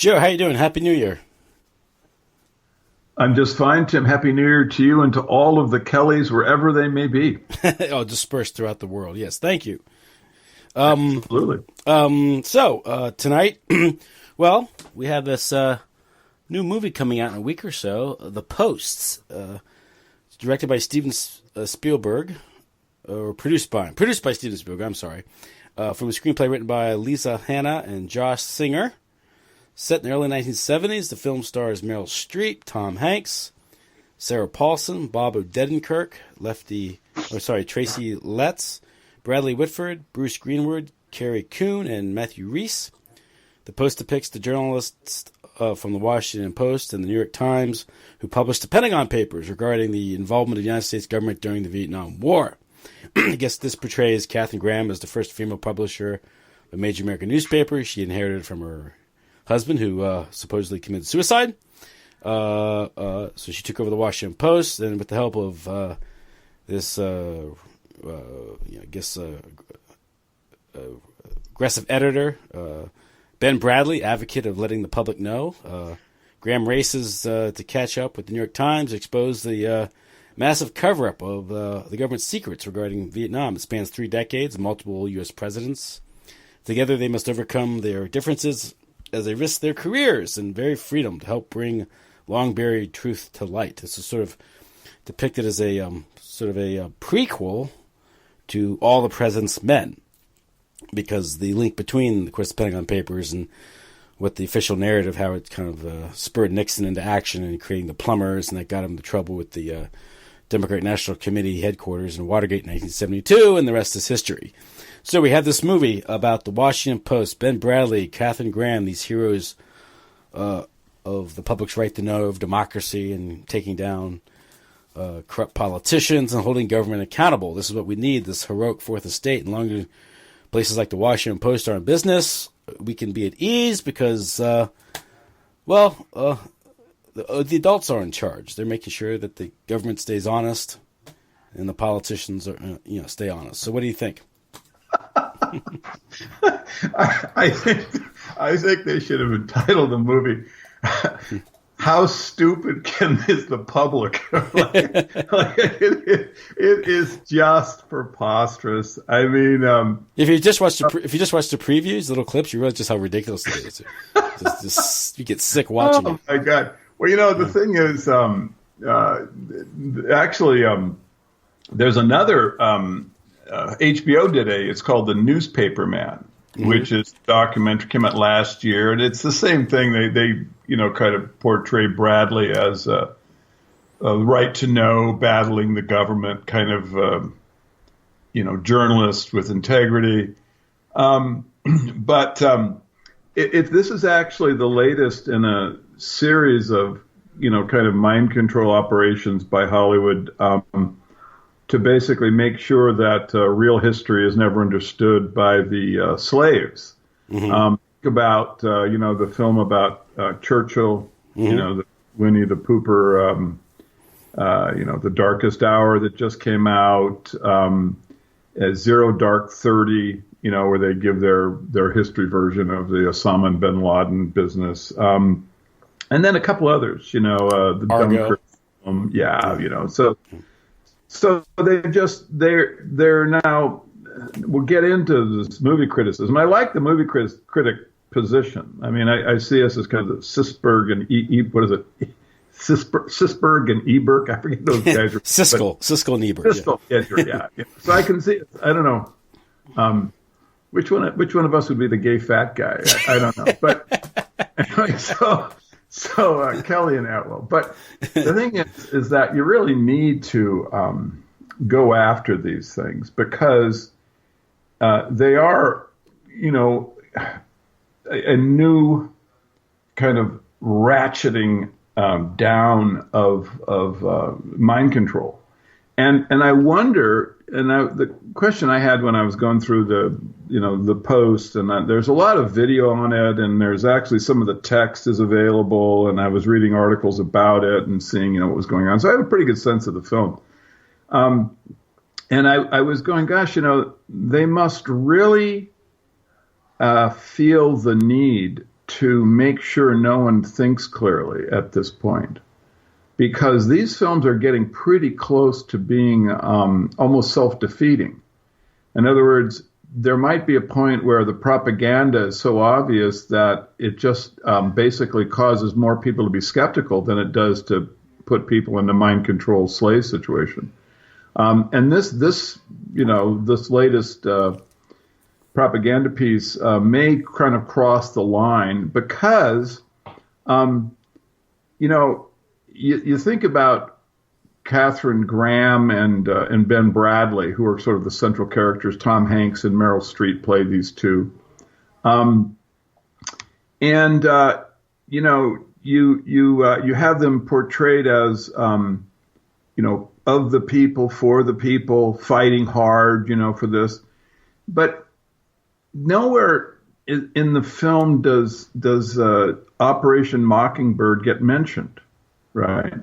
Joe, how you doing? Happy New Year. I'm just fine, Tim. Happy New Year to you and to all of the Kellys, wherever they may be. Oh, dispersed throughout the world. Yes, thank you. Absolutely. Tonight, well, we have this new movie coming out in a week or so, The Posts. It's directed by Steven Spielberg, or produced by Steven Spielberg, I'm sorry. From a screenplay written by Lisa Hanna and Josh Singer. Set in the early 1970s, the film stars Meryl Streep, Tom Hanks, Sarah Paulson, Bob Odenkirk, Tracy Letts, Bradley Whitford, Bruce Greenwood, Carrie Coon, and Matthew Rhys. The Post depicts the journalists from the Washington Post and the New York Times who published the Pentagon Papers regarding the involvement of the United States government during the Vietnam War. I guess this portrays Katharine Graham as the first female publisher of a major American newspaper. She inherited it from her husband, who supposedly committed suicide. So she took over the Washington Post, and with the help of this, aggressive editor, Ben Bradlee, advocate of letting the public know, Graham races to catch up with the New York Times, expose the massive cover-up of the government's secrets regarding Vietnam. It spans 3 decades, multiple U.S. presidents. Together, they must overcome their differences as they risk their careers and very freedom to help bring long-buried truth to light. This is sort of depicted as a prequel to All the President's Men, because the link between, of course, the Pentagon Papers and what the official narrative, how it kind of spurred Nixon into action and creating the plumbers, and that got him into trouble with the Democratic National Committee headquarters in Watergate in 1972, and the rest is history. So we have this movie about the Washington Post, Ben Bradlee, Katharine Graham, these heroes of the public's right to know, of democracy, and taking down corrupt politicians and holding government accountable. This is what we need, this heroic fourth estate. And longer places like the Washington Post are in business, we can be at ease because, the adults are in charge. They're making sure that the government stays honest and the politicians are, stay honest. So what do you think? I think they should have entitled the movie "How Stupid Is the Public?" It is just preposterous. I mean, if you just watch the previews, little clips, you realize just how ridiculous it is. Just you get sick watching it. Oh my God! Well, the thing is, there's another. HBO did it's called The Newspaper Man, which is a documentary, came out last year, and it's the same thing. They kind of portray Bradlee as a right to know, battling the government kind of, journalist with integrity. But this is actually the latest in a series of, kind of mind control operations by Hollywood, to basically make sure that real history is never understood by the slaves. Think about, the film about Churchill, the Winnie the Pooper, The Darkest Hour that just came out, Zero Dark 30, where they give their history version of the Osama bin Laden business. And then a couple others, the Dunkirk film. So they're now, we'll get into this movie criticism. I like the movie critic position. I mean, I see us as kind of the Sisberg and Sisberg and Ebert. I forget those guys. Siskel and Ebert. Siskel, yeah. So I can see it. I don't know. Which one of us would be the gay fat guy? I don't know. But anyway, so Kelly and Atwell. But the thing is that you really need to go after these things because they are, a new kind of ratcheting down of mind control. And I wonder, the question I had when I was going through the Post, and there's a lot of video on it, and there's actually some of the text is available, and I was reading articles about it and seeing, what was going on. So I have a pretty good sense of the film. And I was going, gosh, they must really feel the need to make sure no one thinks clearly at this point, because these films are getting pretty close to being almost self-defeating. In other words, there might be a point where the propaganda is so obvious that it just basically causes more people to be skeptical than it does to put people in a mind-controlled slave situation. And this latest propaganda piece may kind of cross the line because, you think about Katharine Graham and Ben Bradlee, who are sort of the central characters. Tom Hanks and Meryl Streep play these two. You have them portrayed as, of the people, for the people, fighting hard, for this. But nowhere in the film does Operation Mockingbird get mentioned, right?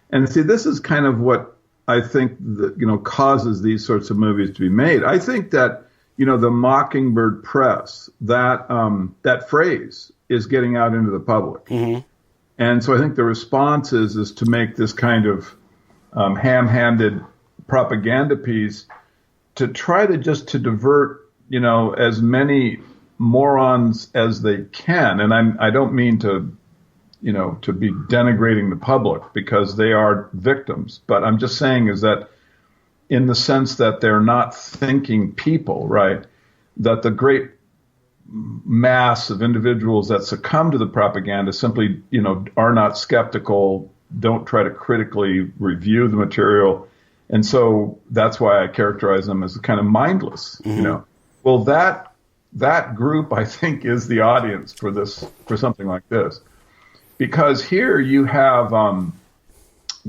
And see, this is kind of what I think causes these sorts of movies to be made. I think that the Mockingbird press, that phrase is getting out into the public, and so I think the response is to make this kind of ham-handed propaganda piece to try to divert as many morons as they can. And I don't mean to be denigrating the public, because they are victims. But I'm just saying is that in the sense that they're not thinking people, right? That the great mass of individuals that succumb to the propaganda simply, are not skeptical, don't try to critically review the material. And so that's why I characterize them as kind of mindless, Well, that group, I think, is the audience for something like this. Because here you have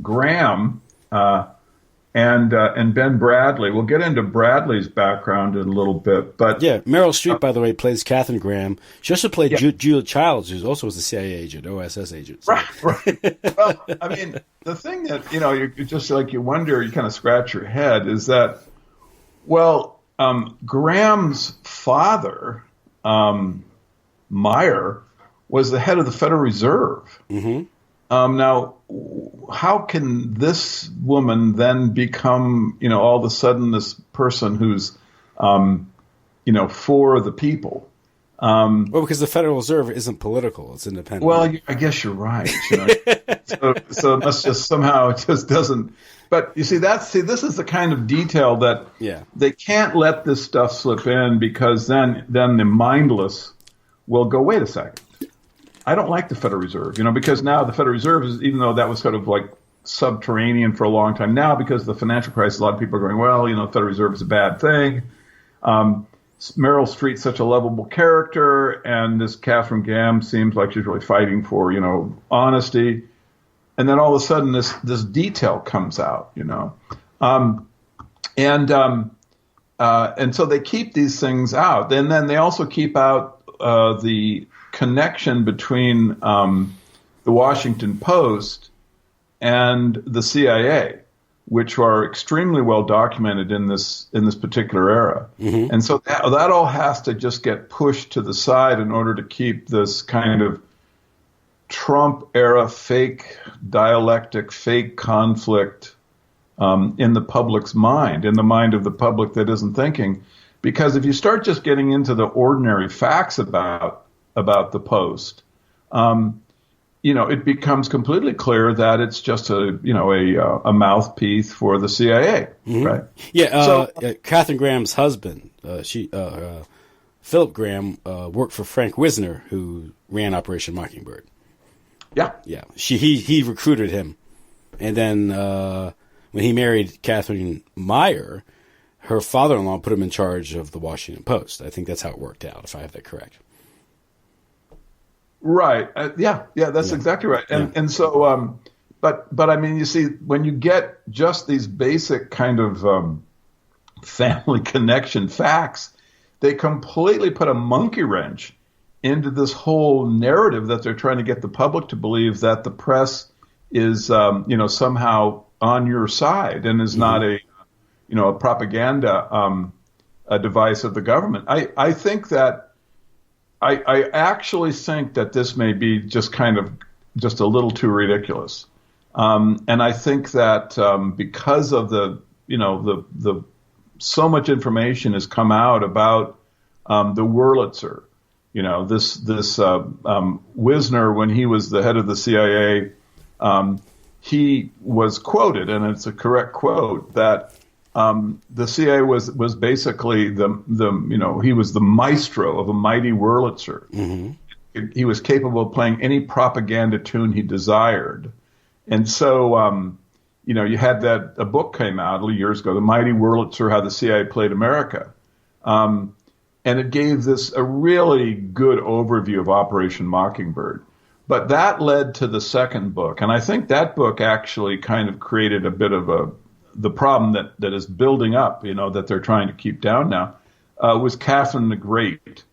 Graham and Ben Bradlee. We'll get into Bradlee's background in a little bit, but Meryl Streep, by the way, plays Katharine Graham. She also played Julia Childs, who also was a CIA agent, OSS agent. So. Right. Well, I mean, the thing that you just like you wonder, you kind of scratch your head, is that Graham's father, Meyer, was the head of the Federal Reserve. Now, how can this woman then become, all of a sudden this person who's, for the people? Well, because the Federal Reserve isn't political; it's independent. Well, I guess you're right. So it must just somehow it just doesn't. But you see, this is the kind of detail that they can't let this stuff slip in, because then the mindless will go, wait a second. I don't like the Federal Reserve, because now the Federal Reserve is, even though that was sort of like subterranean for a long time, now because of the financial crisis, a lot of people are going, well, the Federal Reserve is a bad thing. Meryl Streep's such a lovable character, and this Katharine Graham seems like she's really fighting for, honesty. And then all of a sudden this detail comes out, and so they keep these things out. And then they also keep out the connection between the Washington Post and the CIA, which are extremely well documented in this particular era. And so that all has to just get pushed to the side in order to keep this kind of Trump era fake dialectic, fake conflict in the public's mind, in the mind of the public that isn't thinking. Because if you start just getting into the ordinary facts about the Post, it becomes completely clear that it's just a mouthpiece for the CIA, right? Yeah. Katharine Graham's husband, Philip Graham, worked for Frank Wisner, who ran Operation Mockingbird. Yeah. He recruited him, and then when he married Catherine Meyer, her father-in-law put him in charge of the Washington Post. I think that's how it worked out, if I have that correct. Right. That's exactly right. And so, but I mean, you see, when you get just these basic kind of family connection facts, they completely put a monkey wrench into this whole narrative that they're trying to get the public to believe, that the press is, somehow on your side and is not a propaganda a device of the government. I think that I actually think that this may be just a little too ridiculous. And I think that because of the so much information has come out about the Wurlitzer, this Wisner, when he was the head of the CIA, he was quoted, and it's a correct quote, that the CIA was basically he was the maestro of a mighty Wurlitzer. Mm-hmm. He was capable of playing any propaganda tune he desired. And so, you had a book came out years ago, The Mighty Wurlitzer, How the CIA Played America. And it gave a really good overview of Operation Mockingbird. But that led to the second book. And I think that book actually kind of created a bit of the problem that is building up, that they're trying to keep down now, was Catherine the Great,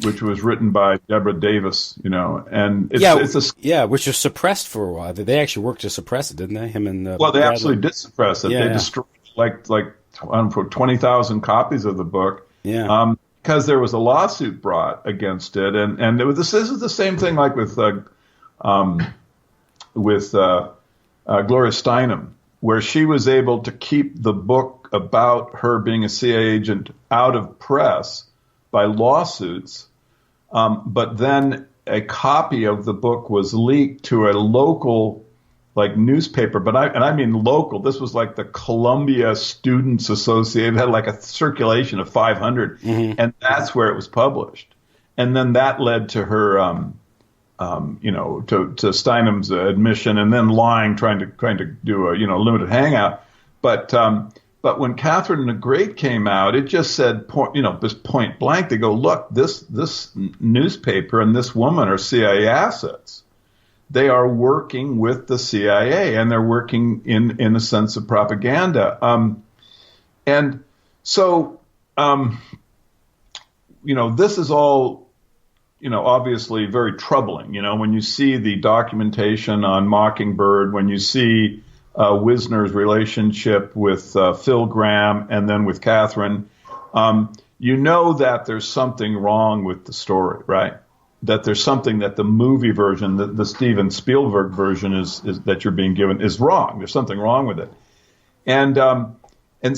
which was written by Deborah Davis, and which was suppressed for a while. They actually worked to suppress it, didn't they? Him and they Bradlee. Absolutely did suppress it. Yeah, they destroyed like 20,000 copies of the book. Yeah. Because there was a lawsuit brought against it, and this is the same thing like with Gloria Steinem, where she was able to keep the book about her being a CIA agent out of press by lawsuits, but then a copy of the book was leaked to a local newspaper, but I mean local. This was like the Columbia Students Association. It had like a circulation of 500, mm-hmm. and that's where it was published. And then that led to her, to Steinem's admission, and then lying, trying to do a limited hangout. But when Catherine the Great came out, it just said point blank. They go, look, this newspaper and this woman are CIA assets. They are working with the CIA, and they're working in a sense of propaganda. And so, this is all, obviously very troubling. When you see the documentation on Mockingbird, when you see Wisner's relationship with Phil Graham and then with Catherine, that there's something wrong with the story, right? That there's something that the movie version, the Steven Spielberg version is that you're being given is wrong. There's something wrong with it. And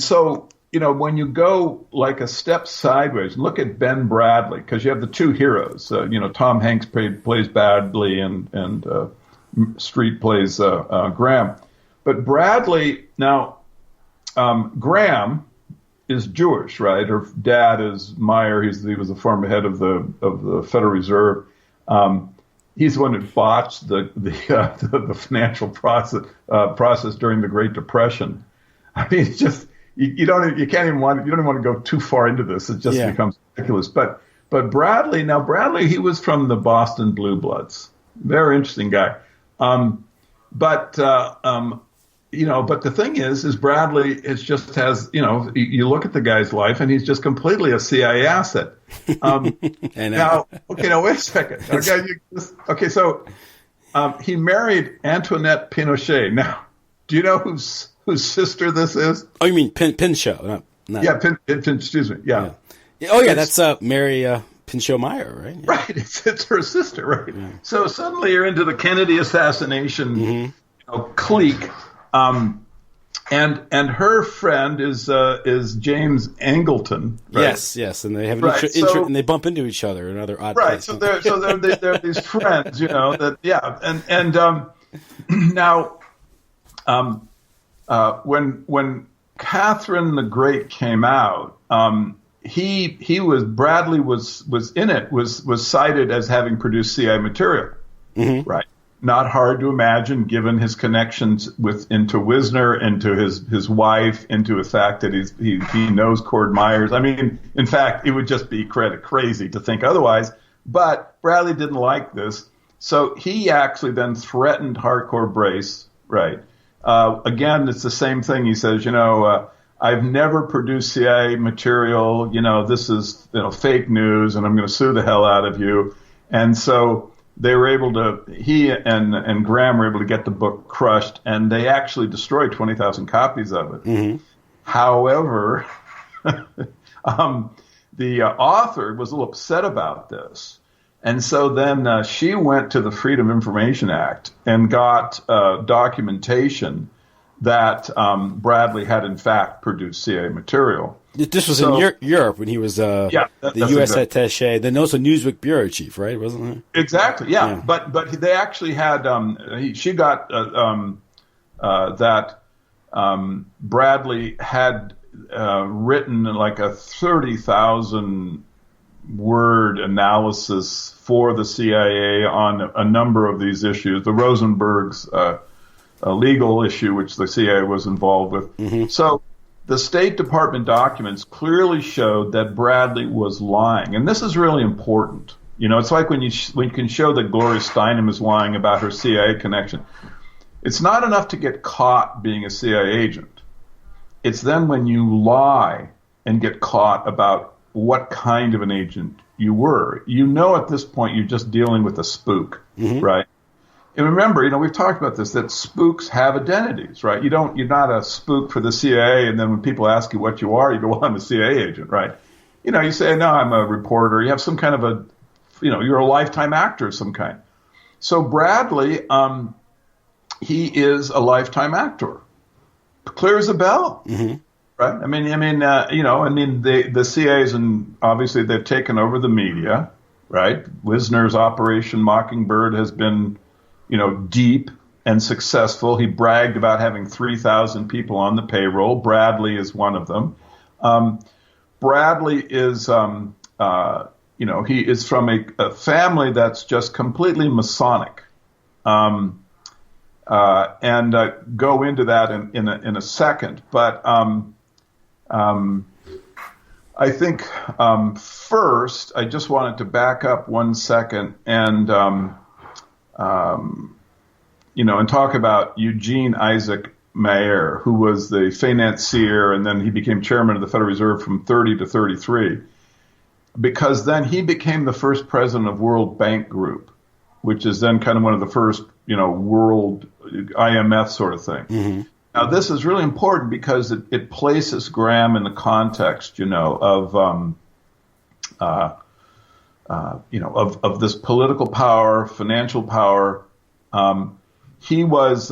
so, when you go like a step sideways, look at Ben Bradlee, because you have the two heroes. Tom Hanks plays Bradlee and Street plays Graham. But Bradlee, now, Graham is Jewish, right? Her dad is Meyer. He was the former head of the Federal Reserve. He's the one who botched the financial process during the Great Depression. I mean, it's just you don't even want to go too far into this. It just becomes ridiculous. But Bradlee, he was from the Boston Blue Bloods. Very interesting guy. But the thing is Bradlee you look at the guy's life and he's just completely a CIA asset. Now, wait a second. Okay, so he married Antoinette Pinochet. Now, do you know whose sister this is? Oh, you mean Pinchot? Not. Yeah, excuse me. Yeah. Oh, yeah, that's Mary Pinchot Meyer, right? Yeah. Right, it's her sister, right? Yeah. So suddenly you're into the Kennedy assassination, mm-hmm. Clique. And her friend is James Angleton. Right? Yes, and they have and they bump into each other. Another odd. Right. So they're these friends, now, when Catherine the Great came out, Bradlee was in it, was cited as having produced CIA material, mm-hmm. right? Not hard to imagine, given his connections into Wisner, into his wife, into the fact that he knows Cord Myers. I mean, in fact, it would just be crazy to think otherwise. But Bradlee didn't like this, so he actually then threatened Hardcore Brace. Right? Again, it's the same thing. He says, I've never produced CIA material. This is fake news, and I'm going to sue the hell out of you. And so they were able to, he and Graham were able to get the book crushed, and they actually destroyed 20,000 copies of it. Mm-hmm. However, the author was a little upset about this, And so then she went to the Freedom of Information Act and got documentation that Bradlee had in fact produced CIA material. This was in Europe when he was the U.S. attaché, then also Newsweek bureau chief, right? Wasn't it? Exactly, yeah. But they actually had she got that Bradlee had written like a 30,000 word analysis for the CIA on a number of these issues. The Rosenberg's a legal issue, which the CIA was involved with. Mm-hmm. So the State Department documents clearly showed that Bradlee was lying. And this is really important. You know, it's like when you can show that Gloria Steinem is lying about her CIA connection. It's not enough to get caught being a CIA agent. It's then when you lie and get caught about what kind of an agent you were. You know at this point you're just dealing with a spook, mm-hmm. right? And remember, you know, we've talked about this, that spooks have identities, right? You're not a spook for the CIA, and then when people ask you what you are, you go, well, I'm a CIA agent, right? You know, you say, no, I'm a reporter. You have some kind of you're a lifetime actor of some kind. So Bradlee, he is a lifetime actor. Clear as a bell, mm-hmm. right? The CIA's, and obviously they've taken over the media, right? Wisner's Operation Mockingbird has been, deep and successful. He bragged about having 3,000 people on the payroll. Bradlee is one of them. Bradlee is, he is from a family that's just completely Masonic. And go into that in a second. But I think first, I just wanted to back up 1 second and talk about Eugene Isaac Mayer, who was the financier, and then he became chairman of the Federal Reserve from 30 to 33, because then he became the first president of World Bank Group, which is then kind of one of the first, world IMF sort of thing. Mm-hmm. Now, this is really important because it places Graham in the context, of this political power, financial power. He was,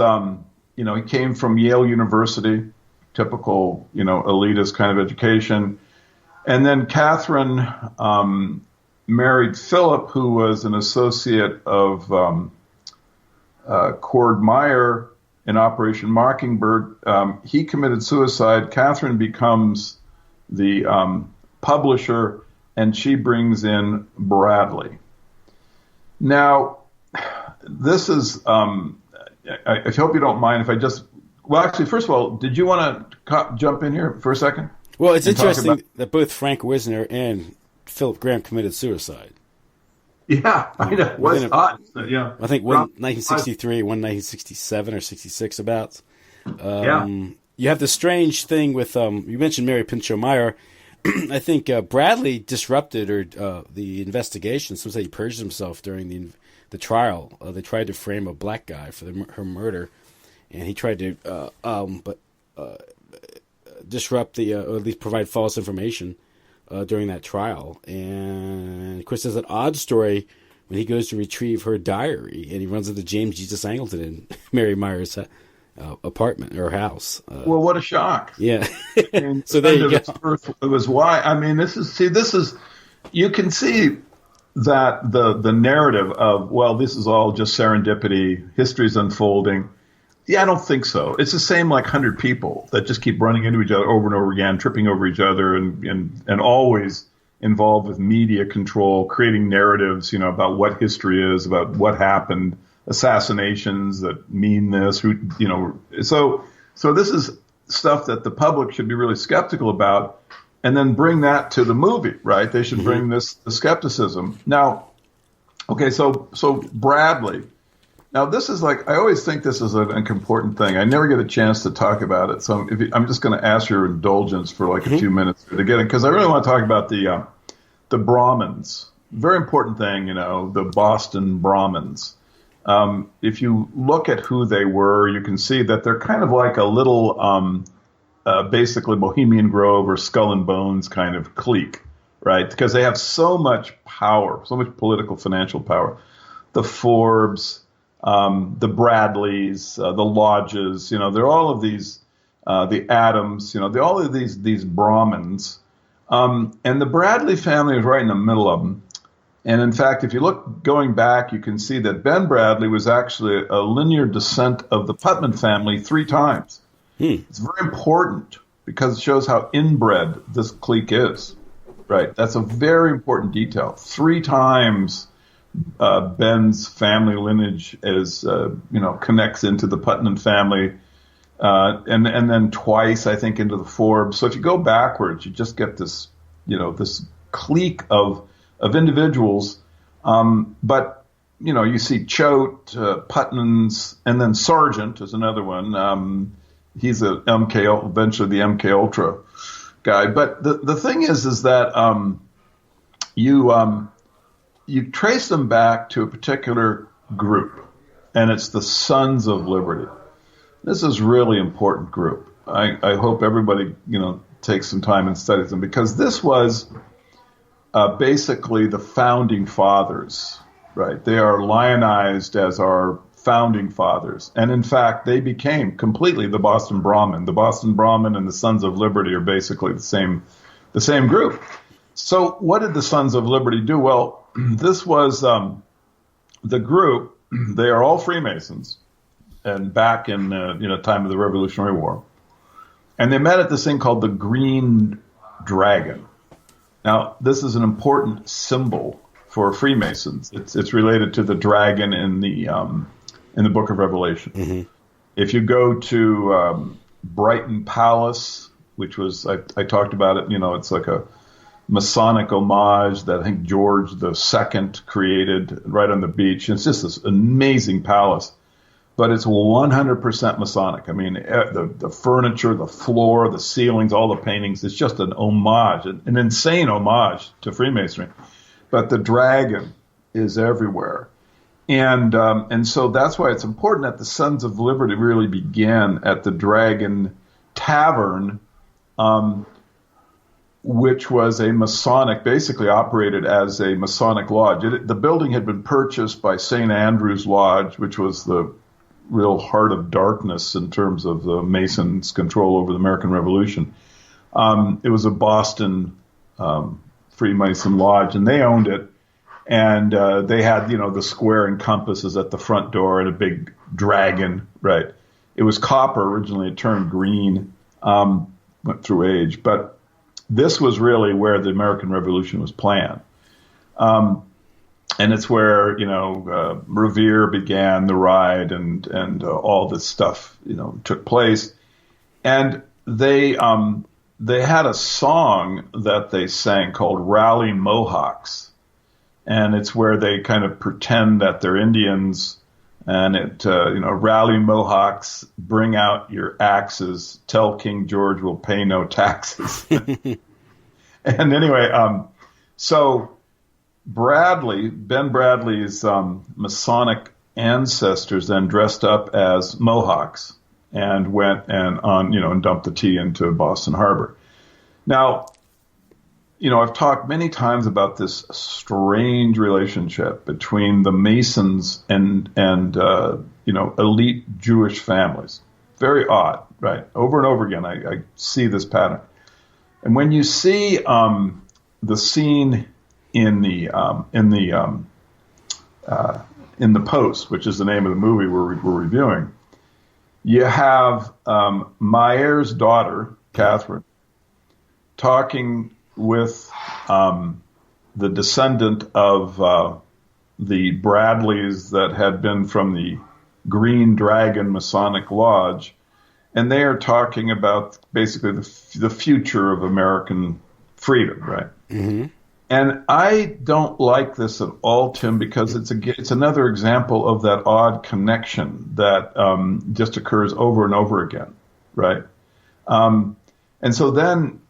he came from Yale University, typical, elitist kind of education. And then Katharine married Philip, who was an associate of Cord Meyer in Operation Mockingbird. He committed suicide. Katharine becomes the publisher, and she brings in Bradlee. Now, this is, I hope you don't mind if I just, actually, first of all, did you want to jump in here for a second? Well, it's interesting that both Frank Wisner and Philip Graham committed suicide. Yeah, I know. What's hot? Yeah. I think one 1963, one 1967 or 66 about. You have the strange thing with, you mentioned Mary Pinchot Meyer. I think Bradlee disrupted the investigation. Some say he purged himself during the trial. They tried to frame a black guy for her murder, and he tried to disrupt or at least provide false information during that trial. And of course, there's an odd story when he goes to retrieve her diary, and he runs into James Jesus Angleton in Mary Meyer's apartment or house. Well, what a shock! Yeah. So there you go. It was why. I mean, this is. You can see that the narrative of, well, this is all just serendipity. History's unfolding. Yeah, I don't think so. It's the same like 100 people that just keep running into each other over and over again, tripping over each other, and always involved with media control, creating narratives, about what history is, about what happened, assassinations that mean this, So this is stuff that the public should be really skeptical about, and then bring that to the movie, right? They should bring the skepticism. Now, okay, so Bradlee. Now, this is like, I always think this is an important thing. I never get a chance to talk about it. So I'm just going to ask your indulgence for like a few minutes to get it, because I really want to talk about the Brahmins. Very important thing, the Boston Brahmins. If you look at who they were, you can see that they're kind of like a little, basically Bohemian Grove or Skull and Bones kind of clique, right? Because they have so much power, so much political, financial power. The Forbes, the Bradleys, the Lodges, they're all of these, the Adams, they're all of these Brahmins. And the Bradlee family is right in the middle of them. And in fact, if you look going back, you can see that Ben Bradlee was actually a linear descent of the Putnam family 3 times. It's very important because it shows how inbred this clique is. Right. That's a very important detail. 3 times Ben's family lineage is, connects into the Putnam family, and then twice, I think, into the Forbes. So if you go backwards, you just get this, this clique of individuals. But, you see Choate, Putnams, and then Sargent is another one. He's a eventually the MK Ultra guy. But the thing is that you trace them back to a particular group, and it's the Sons of Liberty. This is a really important group. I hope everybody, takes some time and studies them, because this was basically the founding fathers, right? They are lionized as our founding fathers. And in fact, they became completely the Boston Brahmin. The Boston Brahmin and the Sons of Liberty are basically the same group. So what did the Sons of Liberty do? Well, this was the group. They are all Freemasons, and back in time of the Revolutionary War, and they met at this thing called the Green Dragon. Now, this is an important symbol for Freemasons. It's related to the dragon in the Book of Revelation. Mm-hmm. If you go to Brighton Palace, which was I talked about it. It's like a Masonic homage that I think George II created right on the beach. It's just this amazing palace, but it's 100% Masonic. I mean, the furniture, the floor, the ceilings, all the paintings, it's just an homage, an insane homage to Freemasonry. But the dragon is everywhere. And so that's why it's important that the Sons of Liberty really began at the Dragon Tavern, which was a Masonic, basically operated as a Masonic lodge. The building had been purchased by St. Andrew's Lodge, which was the real heart of darkness in terms of the Masons' control over the American Revolution. It was a Boston Freemason lodge, and they owned it. And they had, the square and compasses at the front door and a big dragon, right? It was copper originally. It turned green, went through age. But this was really where the American Revolution was planned. And it's where, Revere began the ride and all this stuff, took place. And they had a song that they sang called Rally Mohawks. And it's where they kind of pretend that they're Indians, and rally Mohawks, bring out your axes, tell King George we'll pay no taxes. And anyway, so Ben Bradlee's Masonic ancestors then dressed up as Mohawks and went and dumped the tea into Boston Harbor. Now, I've talked many times about this strange relationship between the Masons and elite Jewish families. Very odd, right? Over and over again, I see this pattern. And when you see the scene in the Post, which is the name of the movie we're reviewing, you have Mayer's daughter, Catherine, talking with the descendant of the Bradleys that had been from the Green Dragon Masonic Lodge, and they are talking about basically the future of American freedom, right? Mm-hmm. And I don't like this at all, Tim, because it's another example of that odd connection that just occurs over and over again, right? And so then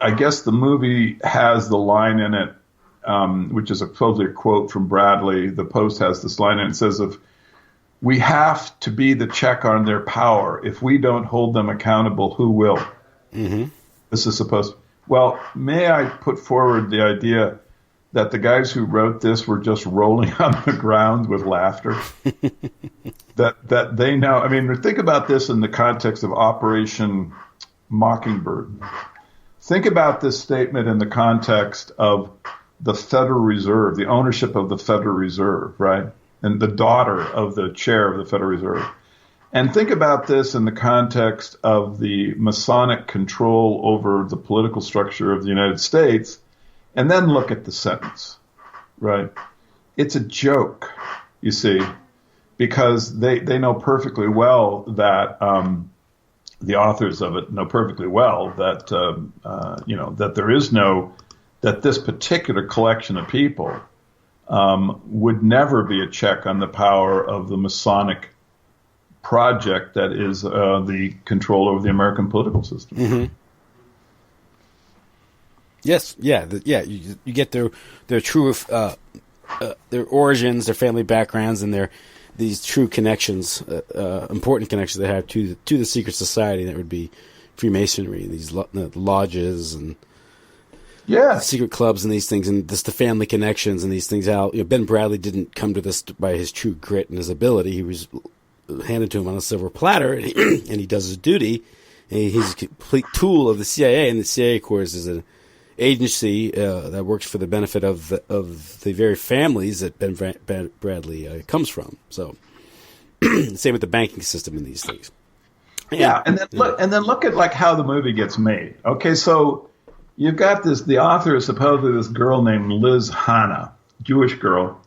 I guess the movie has the line in it, which is supposedly a quote from Bradlee. The Post has this line in it. It says, we have to be the check on their power. If we don't hold them accountable, who will? Mm-hmm. This is supposed to. Well, may I put forward the idea that the guys who wrote this were just rolling on the ground with laughter? that they know. I mean, think about this in the context of Operation Mockingbird. Think about this statement in the context of the Federal Reserve, the ownership of the Federal Reserve, right? And the daughter of the chair of the Federal Reserve. And think about this in the context of the Masonic control over the political structure of the United States. And then look at the sentence, right? It's a joke, you see, because they know perfectly well that the authors of it know perfectly well that that this particular collection of people would never be a check on the power of the Masonic project that is the control over the American political system. Mm-hmm. Yes, yeah, You get their true their origins, their family backgrounds, and these true connections, important connections they have to the secret society that would be Freemasonry, these lodges and secret clubs and these things, and just the family connections and these things. How Ben Bradlee didn't come to this by his true grit and his ability. He was handed to him on a silver platter, and he does his duty. And he's a complete tool of the CIA, and the CIA, of course, is an agency that works for the benefit of the very families that Ben Bradlee comes from. So, same with the banking system and these things. And then look at like how the movie gets made. Okay, so you've got the author is supposedly this girl named Liz Hannah, Jewish girl.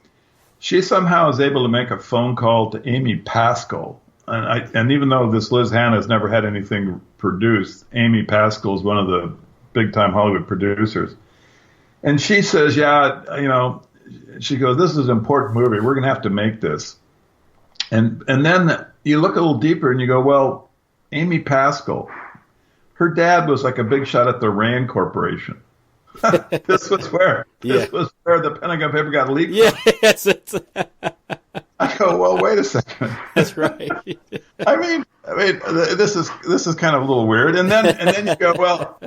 She somehow is able to make a phone call to Amy Pascal. And even though this Liz Hannah has never had anything produced, Amy Pascal is one of the big-time Hollywood producers. And she says, she goes, this is an important movie. We're going to have to make this. And then you look a little deeper and you go, well, Amy Pascal, her dad was like a big shot at the Rand Corporation. This was where the Pentagon Paper got leaked. Yes. I go, well, wait a second. That's right. I mean, this is kind of a little weird. And then you go, well,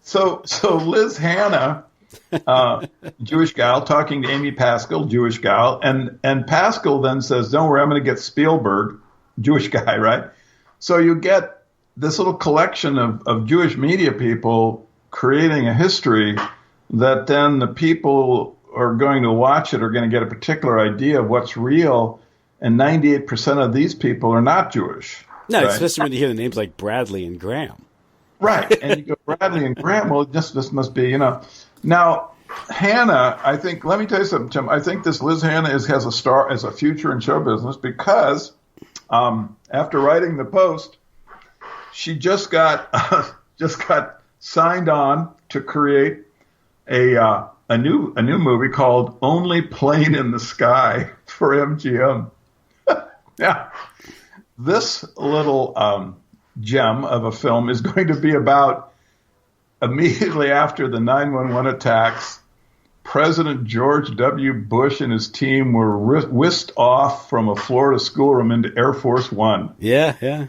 so Liz Hannah, Jewish gal, talking to Amy Pascal, Jewish gal, and Pascal then says, don't worry, I'm going to get Spielberg, Jewish guy, right? So you get this little collection of Jewish media people creating a history that then the people are going to watch it are going to get a particular idea of what's real, and 98% of these people are not Jewish. No, right? especially when you hear the names like Bradlee and Graham. Right, and you go, Bradlee and Graham, well, this must be, Now, Hannah, I think, let me tell you something, Tim. I think this Liz Hannah has a future in show business because after writing the Post, she just got signed on to create a new movie called Only Plane in the Sky for MGM. Yeah, this little gem of a film is going to be about immediately after the 9/11 attacks. President George W. Bush and his team were whisked off from a Florida schoolroom into Air Force One. Yeah.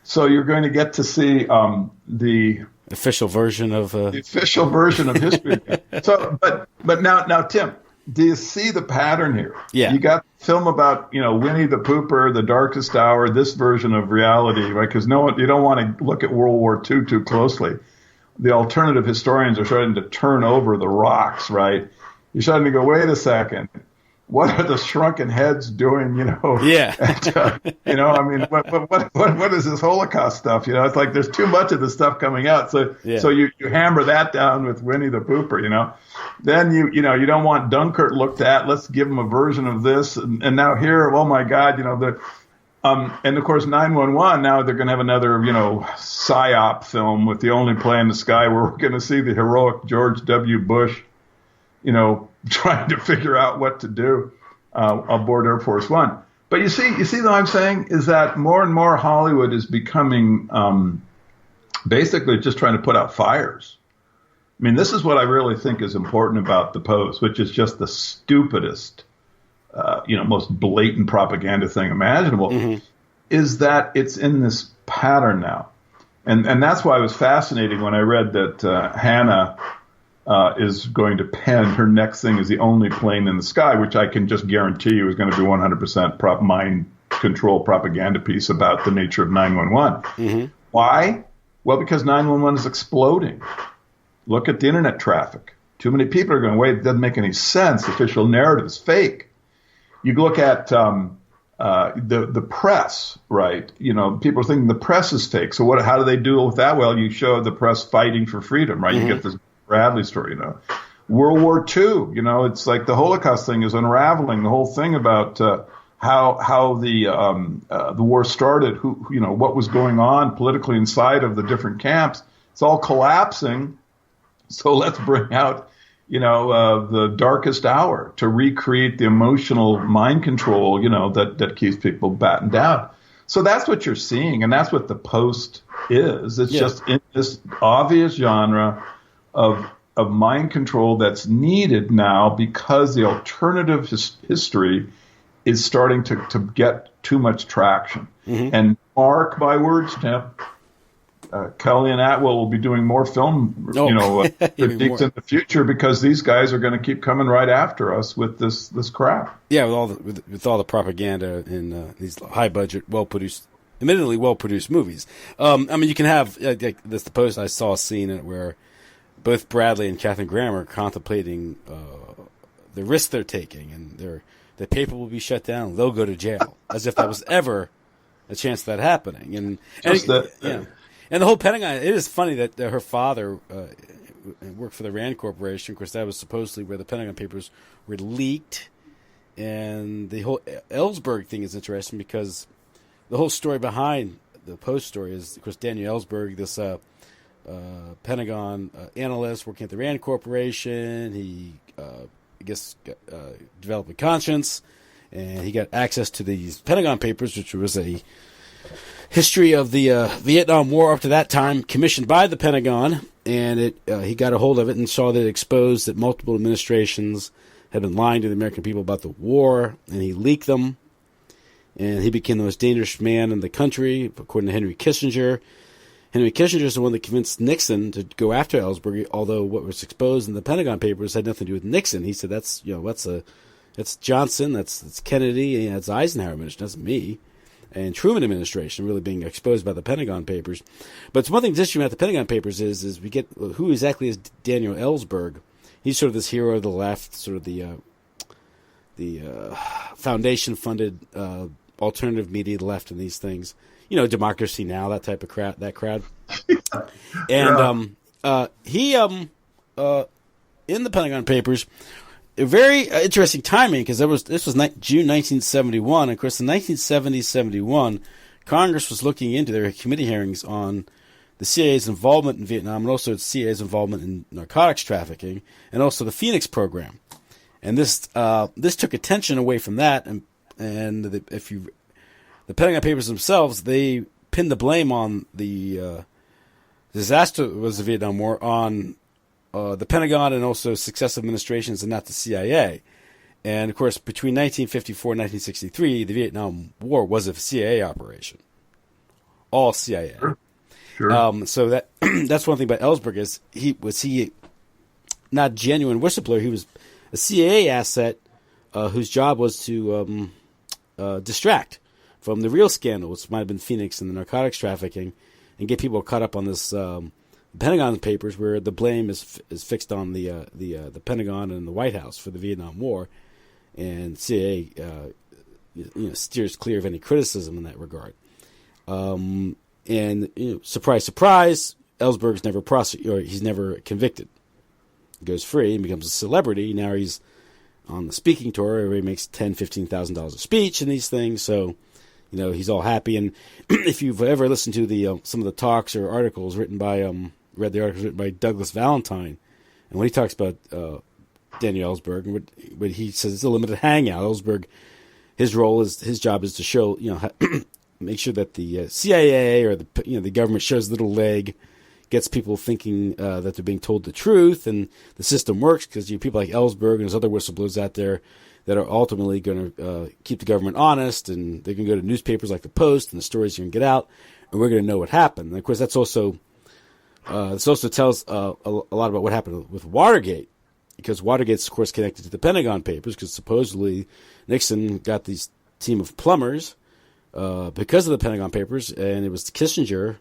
So you're going to get to see the official version of history. So, but now, Tim, do you see the pattern here? Yeah. You got film about Winnie the Pooper, The Darkest Hour, this version of reality, right? Because you don't want to look at World War II too closely. The alternative historians are starting to turn over the rocks, right? You're starting to go, wait a second. What are the shrunken heads doing, Yeah. I mean, what is this Holocaust stuff? It's like there's too much of this stuff coming out. So you hammer that down with Winnie the Pooper, Then you don't want Dunkirk looked at. Let's give them a version of this. And now here, oh my God, and of course 911. Now they're going to have another, psyop film with the only plane in the sky where we're going to see the heroic George W. Bush, trying to figure out what to do aboard Air Force One. But you see what I'm saying is that more and more Hollywood is becoming basically just trying to put out fires. I mean, this is what I really think is important about the Post, which is just the stupidest, most blatant propaganda thing imaginable, is that it's in this pattern now. And that's why it was fascinating when I read that Hannah is going to pen her next thing is The Only Plane in the Sky, which I can just guarantee you is going to be 100% mind control propaganda piece about the nature of 911. Mm-hmm. Why? Well, because 911 is exploding. Look at the internet traffic. Too many people are going, wait, it doesn't make any sense. The official narrative is fake. You look at the press, right? You know, people are thinking the press is fake. So how do they deal with that? Well, you show the press fighting for freedom, right? Mm-hmm. You get this Bradlee story, you know. World War II, you know, it's like the Holocaust thing is unraveling. The whole thing about how the war started, what was going on politically inside of the different camps. It's all collapsing. So let's bring out, the darkest hour to recreate the emotional mind control, that keeps people battened down. So that's what you're seeing, and that's what the Post is. It's just in this obvious genre of mind control that's needed now because the alternative history is starting to get too much traction. Mm-hmm. And mark my words, Tim, Kellyanne Atwell will be doing more film, predicts in the future because these guys are going to keep coming right after us with this crap. Yeah, with all the propaganda in these high budget, admittedly well produced movies. You can have the Post. I saw a scene where both Bradlee and Katharine Graham are contemplating the risk they're taking, and the paper will be shut down. They'll go to jail, as if that was ever a chance of that happening. And the whole Pentagon, it is funny that her father worked for the Rand Corporation. Of course, that was supposedly where the Pentagon Papers were leaked. And the whole Ellsberg thing is interesting because the whole story behind the Post story is, of course, Daniel Ellsberg, this Pentagon analyst working at the Rand Corporation. He, developed a conscience, and he got access to these Pentagon Papers, which was a history of the Vietnam War up to that time, commissioned by the Pentagon, and he got a hold of it and saw that it exposed that multiple administrations had been lying to the American people about the war, and he leaked them, and he became the most dangerous man in the country, according to Henry Kissinger. Henry Kissinger is the one that convinced Nixon to go after Ellsberg, although what was exposed in the Pentagon Papers had nothing to do with Nixon. He said, that's Johnson, that's Kennedy, and that's Eisenhower administration, that's me. And Truman administration really being exposed by the Pentagon Papers. But it's one thing that's interesting about the Pentagon Papers is we get who exactly is Daniel Ellsberg. He's sort of this hero of the left, sort of the foundation-funded alternative media, the left, and these things. Democracy Now!, that type of crowd. And he in the Pentagon Papers. A very interesting timing because this was June 1971. Of course, in 1970-71, Congress was looking into their committee hearings on the CIA's involvement in Vietnam and also the CIA's involvement in narcotics trafficking and also the Phoenix program. And this took attention away from that. And the Pentagon Papers themselves, they pinned the blame on the disaster that was the Vietnam War on the Pentagon and also successive administrations and not the CIA. And, of course, between 1954 and 1963, the Vietnam War was a CIA operation. All CIA. Sure. So that's one thing about Ellsberg is he not a genuine whistleblower. He was a CIA asset whose job was to distract from the real scandal, which might have been Phoenix and the narcotics trafficking, and get people caught up on this Pentagon Papers, where the blame is fixed on the Pentagon and the White House for the Vietnam War, and CIA steers clear of any criticism in that regard. And surprise, surprise, Ellsberg's never prosecuted, or he's never convicted. He goes free and becomes a celebrity. Now he's on the speaking tour where he makes $10,000-$15,000 a speech and these things. So he's all happy. And if you've ever listened to some of the talks or articles read the articles written by Douglas Valentine, and when he talks about Daniel Ellsberg, what he says it's a limited hangout. Ellsberg, his job is to show, make sure that the CIA or the government shows a little leg, gets people thinking that they're being told the truth, and the system works because people like Ellsberg and there's other whistleblowers out there that are ultimately going to keep the government honest, and they can go to newspapers like the Post, and the stories are going to get out. and we're going to know what happened. And of course, that's also this also tells a lot about what happened with Watergate, because Watergate's, of course, connected to the Pentagon Papers, because supposedly Nixon got these team of plumbers because of the Pentagon Papers, and it was Kissinger,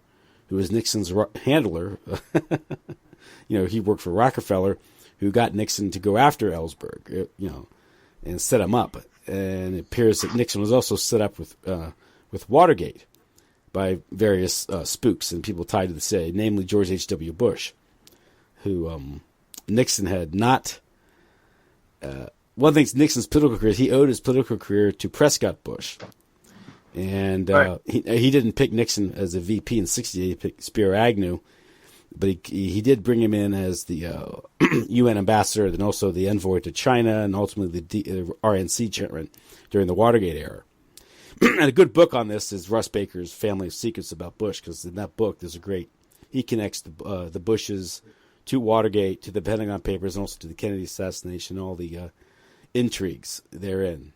who was Nixon's handler. He worked for Rockefeller, who got Nixon to go after Ellsberg, and set him up. And it appears that Nixon was also set up with Watergate by various spooks and people tied to the CIA, namely George H.W. Bush, who Nixon had not. One thing's Nixon's political career. He owed his political career to Prescott Bush, and right. he didn't pick Nixon as a VP in '68. He picked Spiro Agnew, but he did bring him in as the UN ambassador, then also the envoy to China, and ultimately the RNC chairman during the Watergate era. And a good book on this is Russ Baker's Family of Secrets about Bush, because in that book he connects the Bushes to Watergate, to the Pentagon Papers, and also to the Kennedy assassination, all the intrigues therein.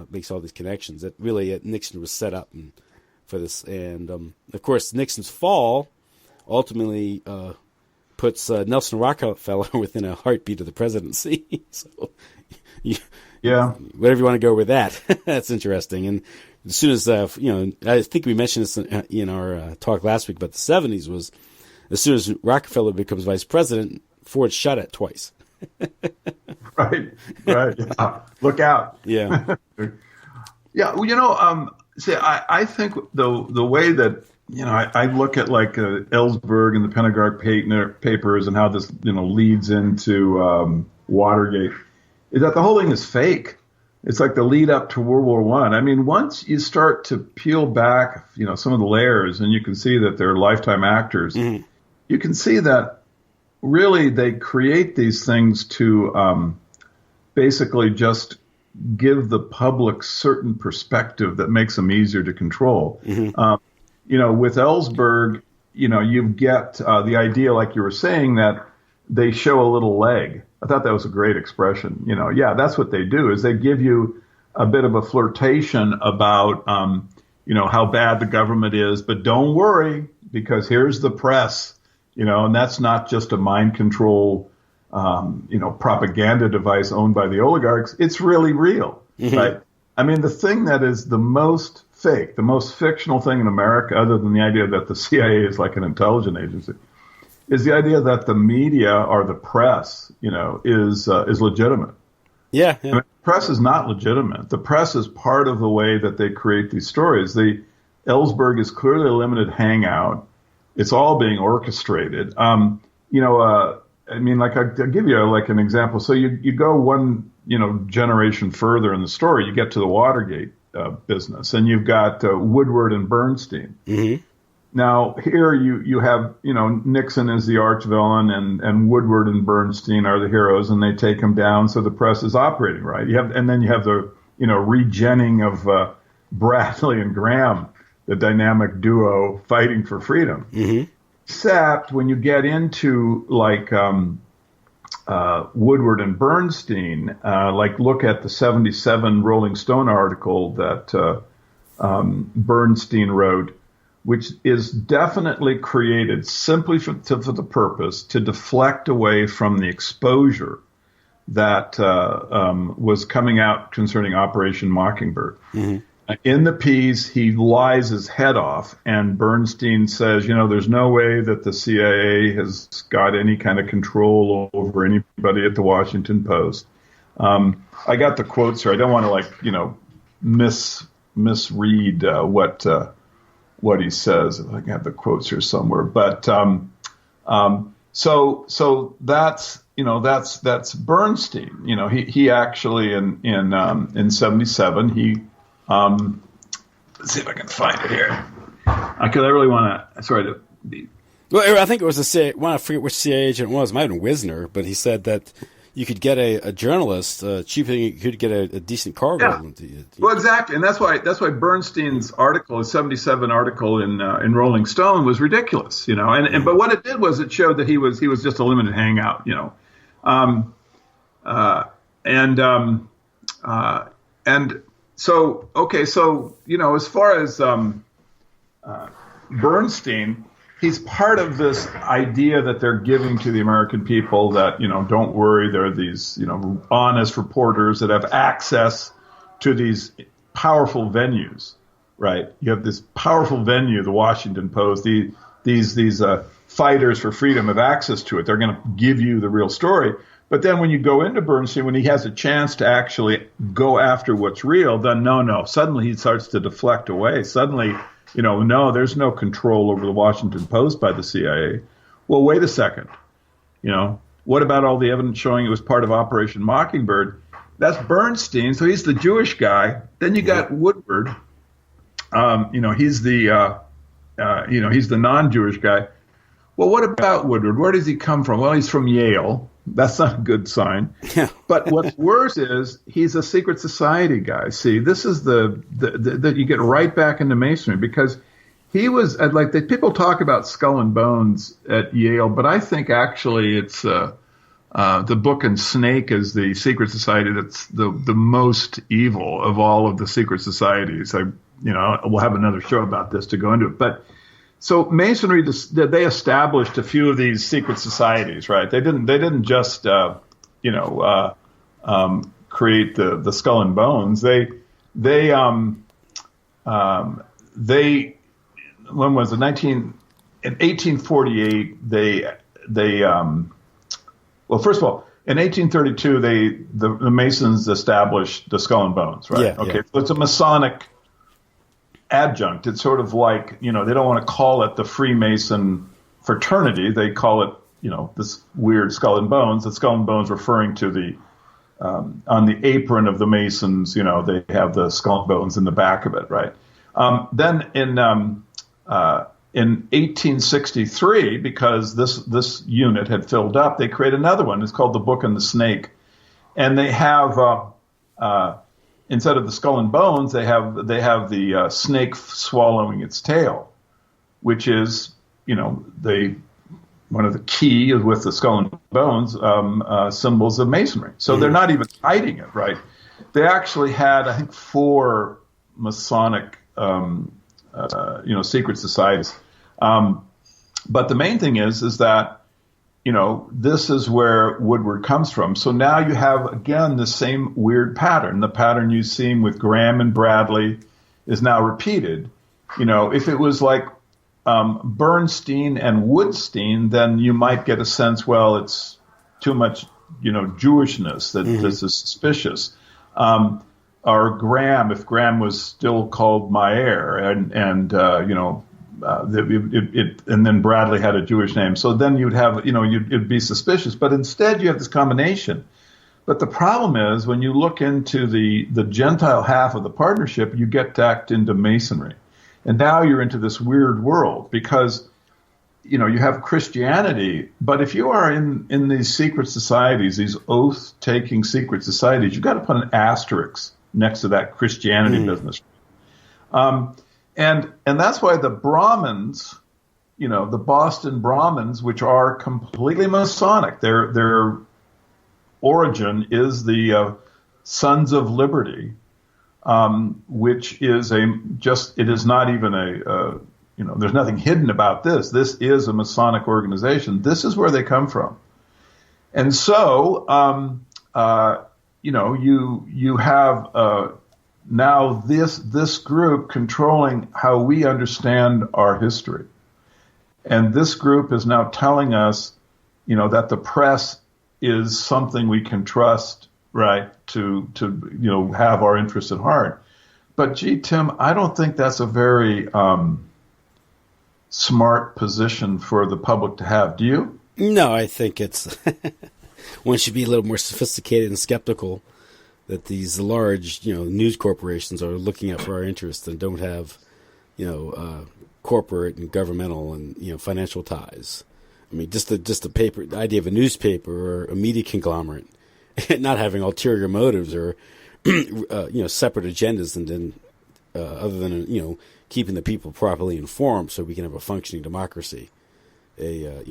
Makes all these connections. That really Nixon was set up for this. And, of course, Nixon's fall ultimately puts Nelson Rockefeller within a heartbeat of the presidency. So, yeah, whatever you want to go with that, that's interesting. And as soon as I think we mentioned this in our talk last week about the '70s, was as soon as Rockefeller becomes vice president, Ford's shot at twice. Right. Yeah. Look out. Yeah. Yeah. Well, see, I think the way that I look at like Ellsberg and the Pentagon Papers and how this leads into Watergate is that the whole thing is fake. It's like the lead up to World War I. I mean, once you start to peel back, some of the layers, and you can see that they're lifetime actors, mm-hmm. You can see that really they create these things to basically just give the public certain perspective that makes them easier to control. Mm-hmm. With Ellsberg, you get the idea, like you were saying, that they show a little leg. I thought that was a great expression. Yeah, that's what they do, is they give you a bit of a flirtation about, how bad the government is. But don't worry, because here's the press, and that's not just a mind control, propaganda device owned by the oligarchs. It's really real, mm-hmm. right? I mean, the thing that is the most fake, the most fictional thing in America, other than the idea that the CIA is like an intelligence agency, is the idea that the media or the press, is legitimate. Yeah. I mean, the press is not legitimate. The press is part of the way that they create these stories. The Ellsberg is clearly a limited hangout. It's all being orchestrated. I'll give you like an example. So you go one, generation further in the story, you get to the Watergate business, and you've got Woodward and Bernstein. Mm-hmm. Now, here you have, Nixon is the arch villain, and Woodward and Bernstein are the heroes, and they take him down, so the press is operating right. Then you have the, regenning of Bradlee and Graham, the dynamic duo fighting for freedom. Mm-hmm. Except when you get into, like, Woodward and Bernstein, look at the '77 Rolling Stone article that Bernstein wrote, which is definitely created simply for the purpose to deflect away from the exposure that was coming out concerning Operation Mockingbird. Mm-hmm. In the piece, he lies his head off, and Bernstein says, there's no way that the CIA has got any kind of control over anybody at the Washington Post. I got the quotes here. I don't want to misread what he says. I have the quotes here somewhere, but so that's Bernstein. He actually in '77 he let's see if I can find it here, because I really want to. Sorry to be. Well, I think it was a CIA. I forget which CIA agent it was. It might have been Wisner, but he said that you could get a journalist cheaper than you could get a decent cargo. Yeah. Well, exactly, and that's why Bernstein's article, his '77 article in Rolling Stone, was ridiculous. But what it did was it showed that he was just a limited hangout. And so okay, so as far as Bernstein, he's part of this idea that they're giving to the American people that, don't worry, there are these, honest reporters that have access to these powerful venues, right? You have this powerful venue, the Washington Post, these fighters for freedom have access to it. They're going to give you the real story. But then when you go into Bernstein, when he has a chance to actually go after what's real, then no. Suddenly he starts to deflect away. Suddenly, no, there's no control over the Washington Post by the CIA. Well, wait a second. What about all the evidence showing it was part of Operation Mockingbird? That's Bernstein, so he's the Jewish guy. Then you got Woodward. He's the he's the non-Jewish guy. Well, what about Woodward? Where does he come from? Well, he's from Yale. That's not a good sign. Yeah. But what's worse is he's a secret society guy. See, this is the you get right back into Masonry, because he was people talk about Skull and Bones at Yale, but I think actually it's the Book and Snake is the secret society that's the most evil of all of the secret societies. We'll have another show about this to go into it, but. So Masonry, they established a few of these secret societies, right? They didn't just, create the Skull and Bones. When was it? In 1848, well, first of all, in 1832, the Masons established the Skull and Bones, right? Yeah, okay, yeah. So it's a Masonic adjunct. It's sort of like, they don't want to call it the Freemason fraternity. They call it, this weird Skull and Bones. The Skull and Bones referring to the, on the apron of the Masons, they have the Skull and Bones in the back of it, right? Then in 1863, because this unit had filled up, they create another one. It's called the Book and the Snake. And they have, instead of the Skull and Bones, they have the snake swallowing its tail, which is, one of the key with the Skull and Bones symbols of Masonry. So they're not even hiding it, right? They actually had, I think, 4 Masonic, secret societies. But the main thing is that, this is where Woodward comes from. So now you have, again, the same weird pattern. The pattern you've seen with Graham and Bradlee is now repeated. If it was like Bernstein and Woodstein, then you might get a sense, well, it's too much, Jewishness that this is suspicious. Or Graham, if Graham was still called Meyer, and then Bradlee had a Jewish name. So then you'd have, you'd be suspicious. But instead you have this combination. But the problem is when you look into the Gentile half of the partnership, you get tacked into Masonry. And now you're into this weird world because, you have Christianity. But if you are in these secret societies, these oath-taking secret societies, you've got to put an asterisk next to that Christianity business. And that's why the Brahmins, the Boston Brahmins, which are completely Masonic, their origin is the Sons of Liberty, which is it is not even there's nothing hidden about this. This is a Masonic organization. This is where they come from. And so, you have now this group controlling how we understand our history. And this group is now telling us, that the press is something we can trust, right, to have our interests at heart. But gee, Tim, I don't think that's a very smart position for the public to have. Do you? No, I think it's one should be a little more sophisticated and skeptical that these large, news corporations are looking out for our interests and don't have, corporate and governmental and financial ties. I mean, just the idea of a newspaper or a media conglomerate not having ulterior motives or separate agendas, and then other than keeping the people properly informed so we can have a functioning democracy. That's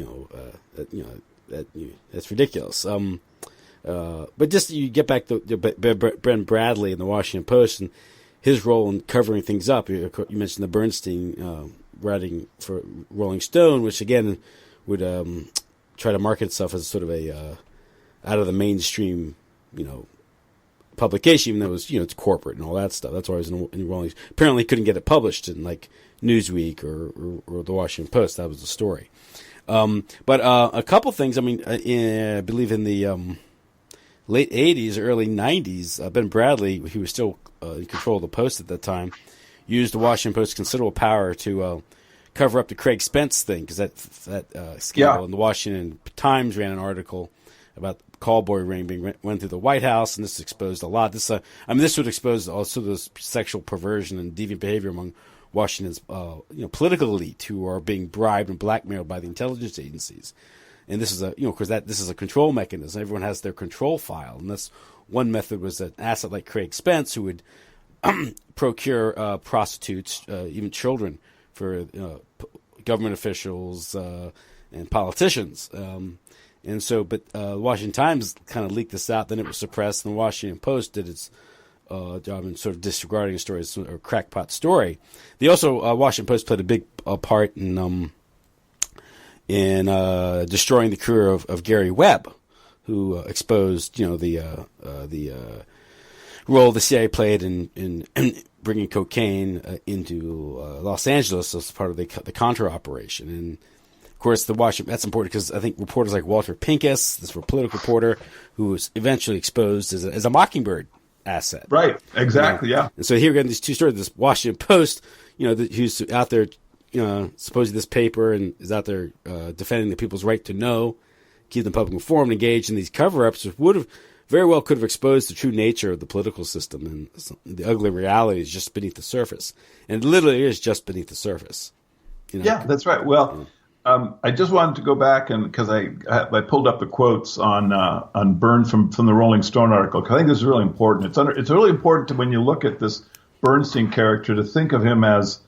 ridiculous. But just you get back to Brent Bradlee in the Washington Post and his role in covering things up. You mentioned the Bernstein writing for Rolling Stone, which again would try to market itself as sort of a out of the mainstream, publication, even though it was, it's corporate and all that stuff. That's why I was in Rolling. Apparently, couldn't get it published in like Newsweek or the Washington Post. That was the story. But a couple things. I mean, I believe in the late '80s, early '90s, Ben Bradlee, he was still in control of the Post at that time, used the Washington Post's considerable power to cover up the Craig Spence thing, because that scandal. And the Washington Times ran an article about call boy ring went through the White House, and this exposed a lot. This would expose also the sexual perversion and deviant behavior among Washington's political elite, who are being bribed and blackmailed by the intelligence agencies. And this is this is a control mechanism. Everyone has their control file, and that's one method. Was an asset like Craig Spence, who would procure prostitutes, even children, for government officials and politicians. But the Washington Times kind of leaked this out. Then it was suppressed, and the Washington Post did its job in sort of disregarding a story, or crackpot story. They also Washington Post played a big part in destroying the career of Gary Webb, who exposed the role the CIA played in bringing cocaine into Los Angeles as part of the Contra operation. And of course, that's important because I think reporters like Walter Pincus, this political reporter, who was eventually exposed as a Mockingbird asset. Right. Exactly. Yeah. And so here we got these two stories. This Washington Post, who's out there, supposedly this paper, and is out there defending the people's right to know, keep the public informed, engaged in these cover-ups, which could have exposed the true nature of the political system and the ugly reality is just beneath the surface. And it literally is just beneath the surface. Yeah, that's right. Well, I just wanted to go back, and because I pulled up the quotes on Burns from the Rolling Stone article, because I think this is really important. It's really important when you look at this Bernstein character to think of him as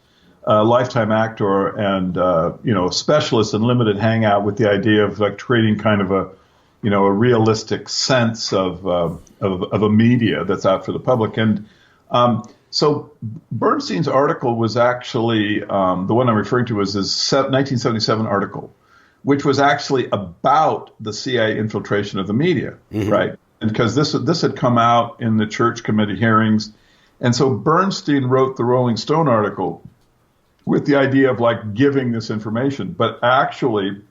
a lifetime actor and a specialist in limited hangout, with the idea of like creating kind of a realistic sense of a media that's out for the public. And so Bernstein's article was actually, the one I'm referring to was his 1977 article, which was actually about the CIA infiltration of the media, right? And because this had come out in the Church Committee hearings. And so Bernstein wrote the Rolling Stone article with the idea of like giving this information, but actually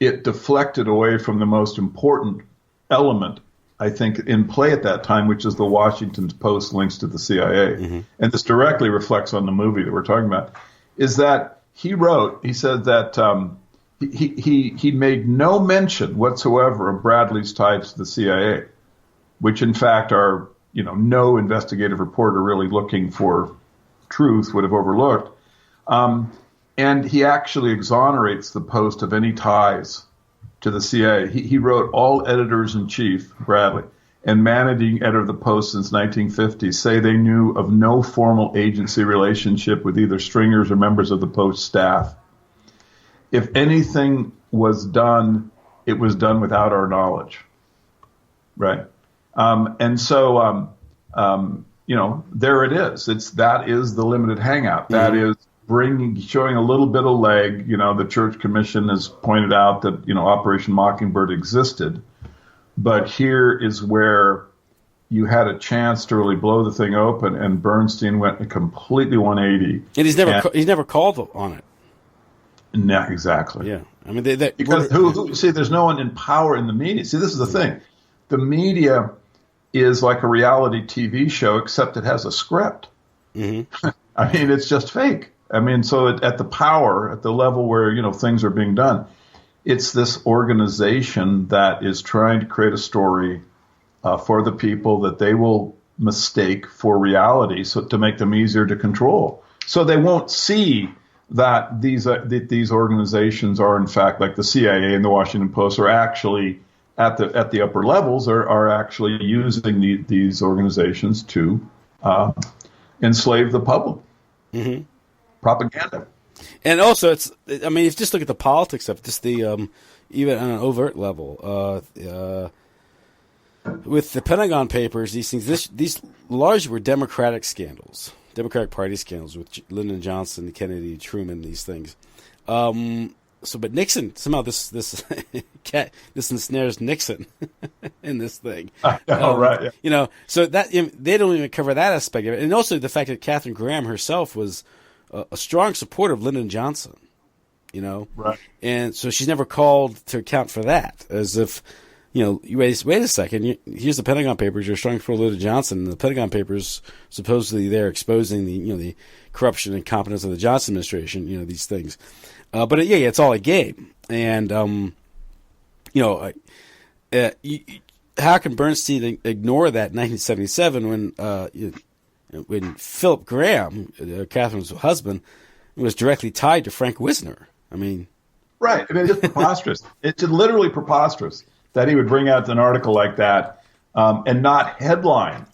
it deflected away from the most important element, I think, in play at that time, which is the Washington Post links to the CIA. And this directly reflects on the movie that we're talking about, is that he said that he made no mention whatsoever of Bradlee's ties to the CIA, which in fact are, no investigative reporter really looking for truth would have overlooked. And he actually exonerates the Post of any ties to the CIA. He wrote, all editors-in-chief, Bradlee, and managing editor of the Post since 1950 say they knew of no formal agency relationship with either stringers or members of the Post staff. If anything was done, it was done without our knowledge. Right? And so, there it is. That is the limited hangout. That is showing a little bit of leg. The Church Commission has pointed out that, Operation Mockingbird existed. But here is where you had a chance to really blow the thing open, and Bernstein went completely 180. And he's never called on it. No, exactly. Yeah. I mean, because see, there's no one in power in the media. See, this is the thing. The media is like a reality TV show, except it has a script. I mean, it's just fake. I mean, so at the level where, things are being done, it's this organization that is trying to create a story for the people that they will mistake for reality, so to make them easier to control. So they won't see that these organizations are, in fact, like the CIA and the Washington Post, are actually at the upper levels are actually using these organizations to enslave the public. Propaganda. And also, if you just look at the politics of it, just the even on an overt level, with the Pentagon Papers, these largely were Democratic scandals. Democratic Party scandals with Lyndon Johnson, Kennedy, Truman, these things. But Nixon, somehow this ensnares Nixon in this thing. Right. Yeah. So that they don't even cover that aspect of it. And also the fact that Katharine Graham herself was a strong supporter of Lyndon Johnson, Right. And so she's never called to account for that, as if, wait a second, here's the Pentagon Papers, you're a strong supporter of Lyndon Johnson, and the Pentagon Papers, supposedly they're exposing the corruption and incompetence of the Johnson administration, these things. But it's all a game. And, how can Bernstein ignore that in 1977 when Philip Graham, Catherine's husband, was directly tied to Frank Wisner? I mean, right. I mean, it's preposterous. It's literally preposterous that he would bring out an article like that and not headline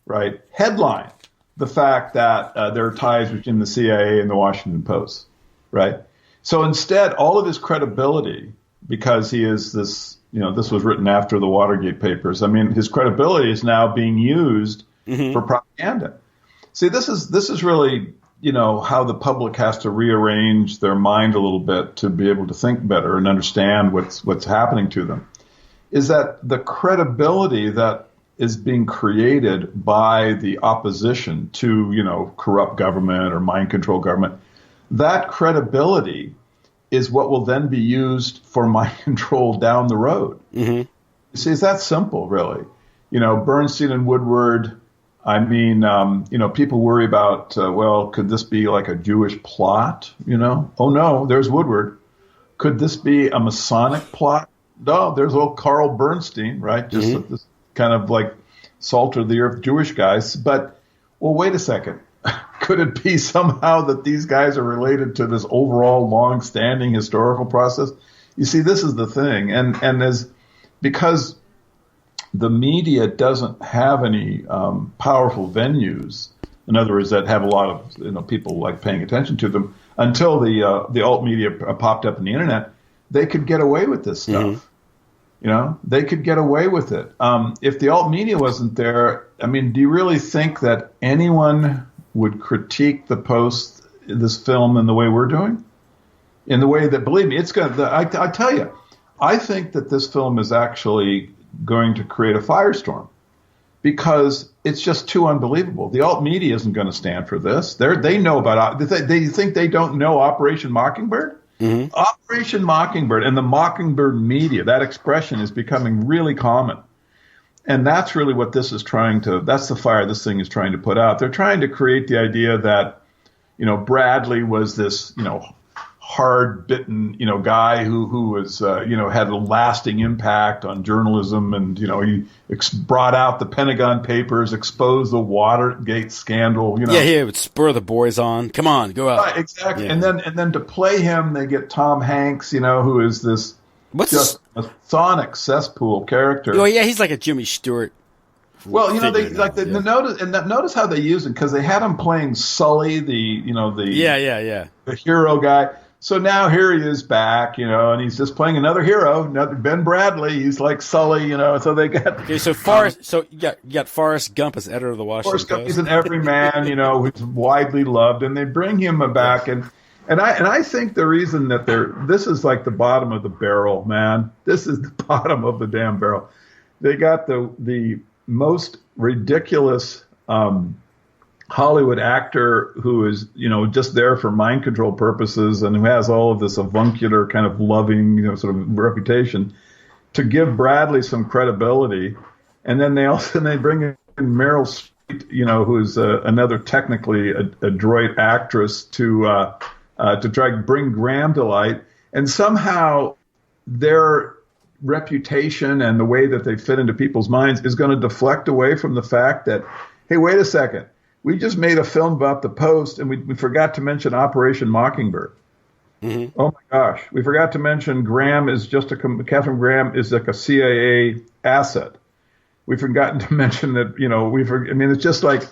the fact that there are ties between the CIA and the Washington Post, right? So instead, all of his credibility, because he is this, this was written after the Watergate papers. I mean, his credibility is now being used for propaganda. See, this is really, how the public has to rearrange their mind a little bit to be able to think better and understand what's happening to them. Is that the credibility that is being created by the opposition to, corrupt government or mind control government, that credibility is what will then be used for mind control down the road. You see, it's that simple, really. Bernstein and Woodward, I mean, people worry about, could this be like a Jewish plot? Oh, no, there's Woodward. Could this be a Masonic plot? No, there's old Carl Bernstein, right? Just this kind of like salt of the earth Jewish guys. But, well, wait a second. Could it be somehow that these guys are related to this overall long-standing historical process? You see, this is the thing. And because the media doesn't have any powerful venues, in other words, that have a lot of people like paying attention to them, until the alt media popped up on the internet, they could get away with this stuff. They could get away with it. If the alt media wasn't there, I mean, do you really think that anyone would critique this film in the way we're doing? In the way that, believe me, it's going to, I tell you, I think that this film is actually going to create a firestorm because it's just too unbelievable. The alt media isn't going to stand for this. They know about it. They think they don't know Operation Mockingbird? Operation Mockingbird and the Mockingbird media, that expression is becoming really common. And that's really what that's the fire this thing is trying to put out. They're trying to create the idea that, Bradlee was this, hard-bitten, guy who was, had a lasting impact on journalism. And, he brought out the Pentagon Papers, exposed the Watergate scandal. He would spur the boys on. Come on, go out. Right, exactly. Yeah. And then to play him, they get Tom Hanks, who is this a sonic cesspool character. Oh, yeah, he's like a Jimmy Stewart. Well, notice how they use him, because they had him playing Sully, the hero guy. So now here he is back, and he's just playing another hero, Ben Bradlee. He's like Sully, So they got So you got Forrest Gump as editor of the Washington Post. Forrest Gump is an everyman, who's widely loved, and they bring him back, and I think the reason that this is like the bottom of the barrel, man. This is the bottom of the damn barrel. They got the most ridiculous Hollywood actor who is, just there for mind control purposes and who has all of this avuncular kind of loving, sort of reputation, to give Bradlee some credibility. And then they bring in Meryl Streep, who's another technically adroit actress to try to bring Graham to light. And somehow their reputation and the way that they fit into people's minds is going to deflect away from the fact that, hey, wait a second. We just made a film about the Post, and we forgot to mention Operation Mockingbird. Oh, my gosh. We forgot to mention Katharine Graham is like a CIA asset. We've forgotten to mention that, it's just like,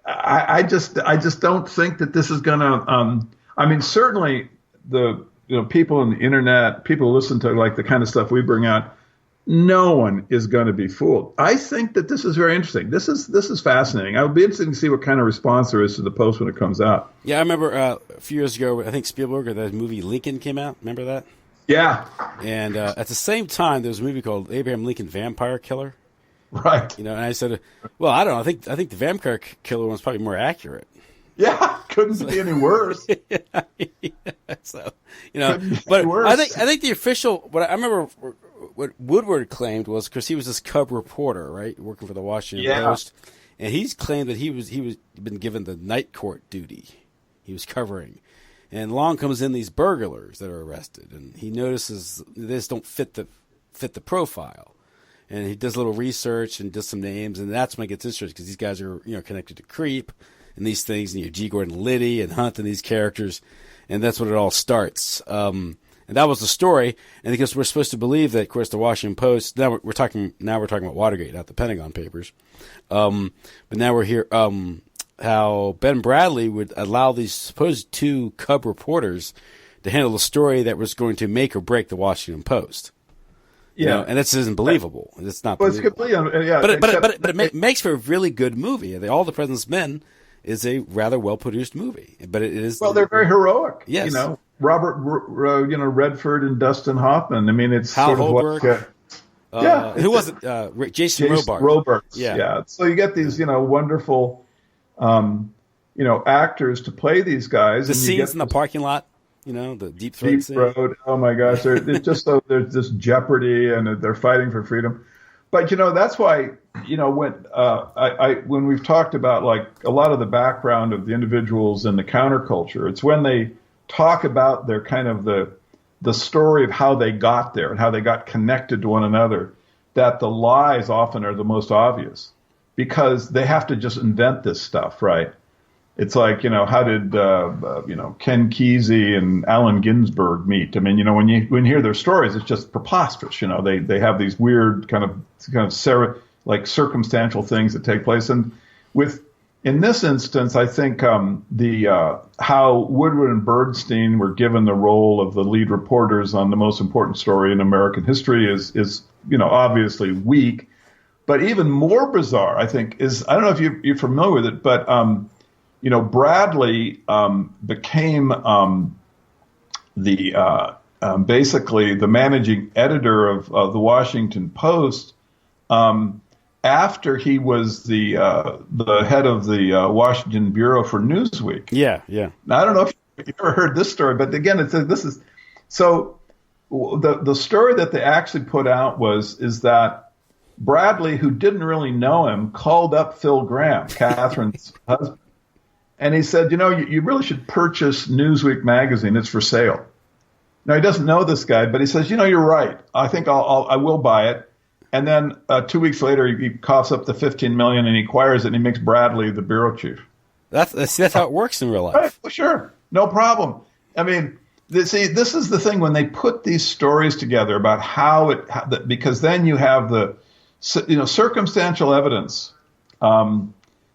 I just don't think that this is going to, certainly the, people on the internet, people who listen to like the kind of stuff we bring out, no one is going to be fooled. I think that this is very interesting. This is fascinating. I would be interested to see what kind of response there is to the post when it comes out. Yeah, I remember a few years ago, I think Spielberg, or that movie Lincoln came out. Remember that? Yeah. And at the same time, there was a movie called Abraham Lincoln Vampire Killer. Right. And I said, well, I don't know. I think the Vampire Killer one's probably more accurate. Yeah, couldn't be any worse. So, but I think the official. What I remember, what Woodward claimed was because he was this cub reporter, right, working for the Washington Post, and he's claimed that he was been given the night court duty. He was covering, and along comes in these burglars that are arrested, and he notices they just don't fit the profile. And he does a little research and does some names, and that's when it gets interesting because these guys are connected to Creep and these things, and G. Gordon Liddy and Hunt and these characters, and that's when it all starts. And that was the story. And because we're supposed to believe that, of course, the Washington Post. Now we're talking about Watergate, not the Pentagon Papers. But now we're here. How Ben Bradlee would allow these supposed two cub reporters to handle a story that was going to make or break the Washington Post. Yeah, and this isn't believable. It's not. Well, believable. it's completely, yeah. But it makes for a really good movie. All the President's Men is a rather well produced movie, but it is. Well, they're very heroic. Yes. Robert, Redford and Dustin Hoffman. I mean, it's Hal sort Holbrook. of who was it? Jason Robards. Yeah. Yeah. So you get these, wonderful, actors to play these guys. The scenes in the parking lot. The deep throat scene. Road. Oh my gosh, it's just so there's this jeopardy and they're fighting for freedom. But that's why when we've talked about like a lot of the background of the individuals in the counterculture, it's when they talk about their kind of the story of how they got there and how they got connected to one another, that the lies often are the most obvious because they have to just invent this stuff, right? It's like, how did, Ken Kesey and Allen Ginsberg meet? I mean, when you hear their stories, it's just preposterous. They have these weird kind of like circumstantial things that take place. And in this instance, I think how Woodward and Bernstein were given the role of the lead reporters on the most important story in American history is obviously weak. But even more bizarre, I think, is, I don't know if you're familiar with it, but Bradlee became basically the managing editor of the Washington Post after he was the head of the Washington Bureau for Newsweek. Yeah, yeah. Now, I don't know if you ever heard this story, but again, this is so. The story that they actually put out is that Bradlee, who didn't really know him, called up Phil Graham, Katharine's husband. And he said, you really should purchase Newsweek magazine. It's for sale. Now, he doesn't know this guy, but he says, you're right. I think I will buy it. And then 2 weeks later, he coughs up the $15 million and he acquires it and he makes Bradlee the bureau chief. That's how it works in real life. Right, well, sure. No problem. I mean, this is the thing when they put these stories together about because then you have the, circumstantial evidence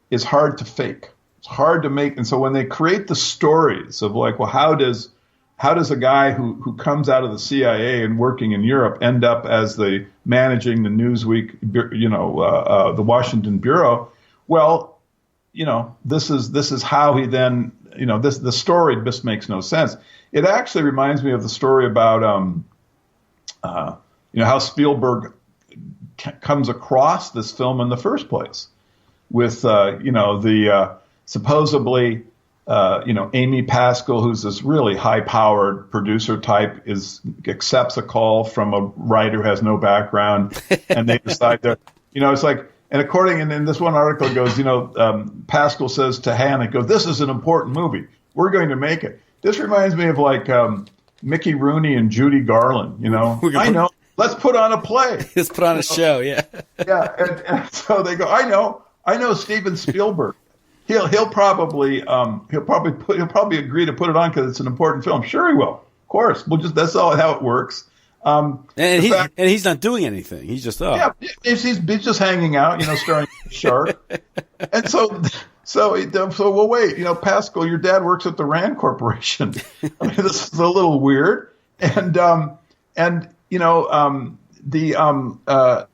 is hard to fake. It's hard to make, and so when they create the stories of like, well, how does a guy who comes out of the CIA and working in Europe end up as the managing the Newsweek, the Washington Bureau? Well, this is how he then, the story just makes no sense. It actually reminds me of the story about, how Spielberg comes across this film in the first place with, supposedly, Amy Pascal, who's this really high-powered producer type, accepts a call from a writer who has no background, and they decide that, it's like, and in this one article it goes, Pascal says to Hannah, this is an important movie. We're going to make it. This reminds me of like Mickey Rooney and Judy Garland, I know. Let's put on a play. Let's put on a show, yeah. Yeah, and so they go, I know Steven Spielberg. He'll probably agree to put it on because it's an important film. Sure, he will. Of course. That's all how it works. And he's not doing anything. He's just he's just hanging out, staring at the shark. And so well, wait, Pascal, your dad works at the Rand Corporation. I mean, this is a little weird. And the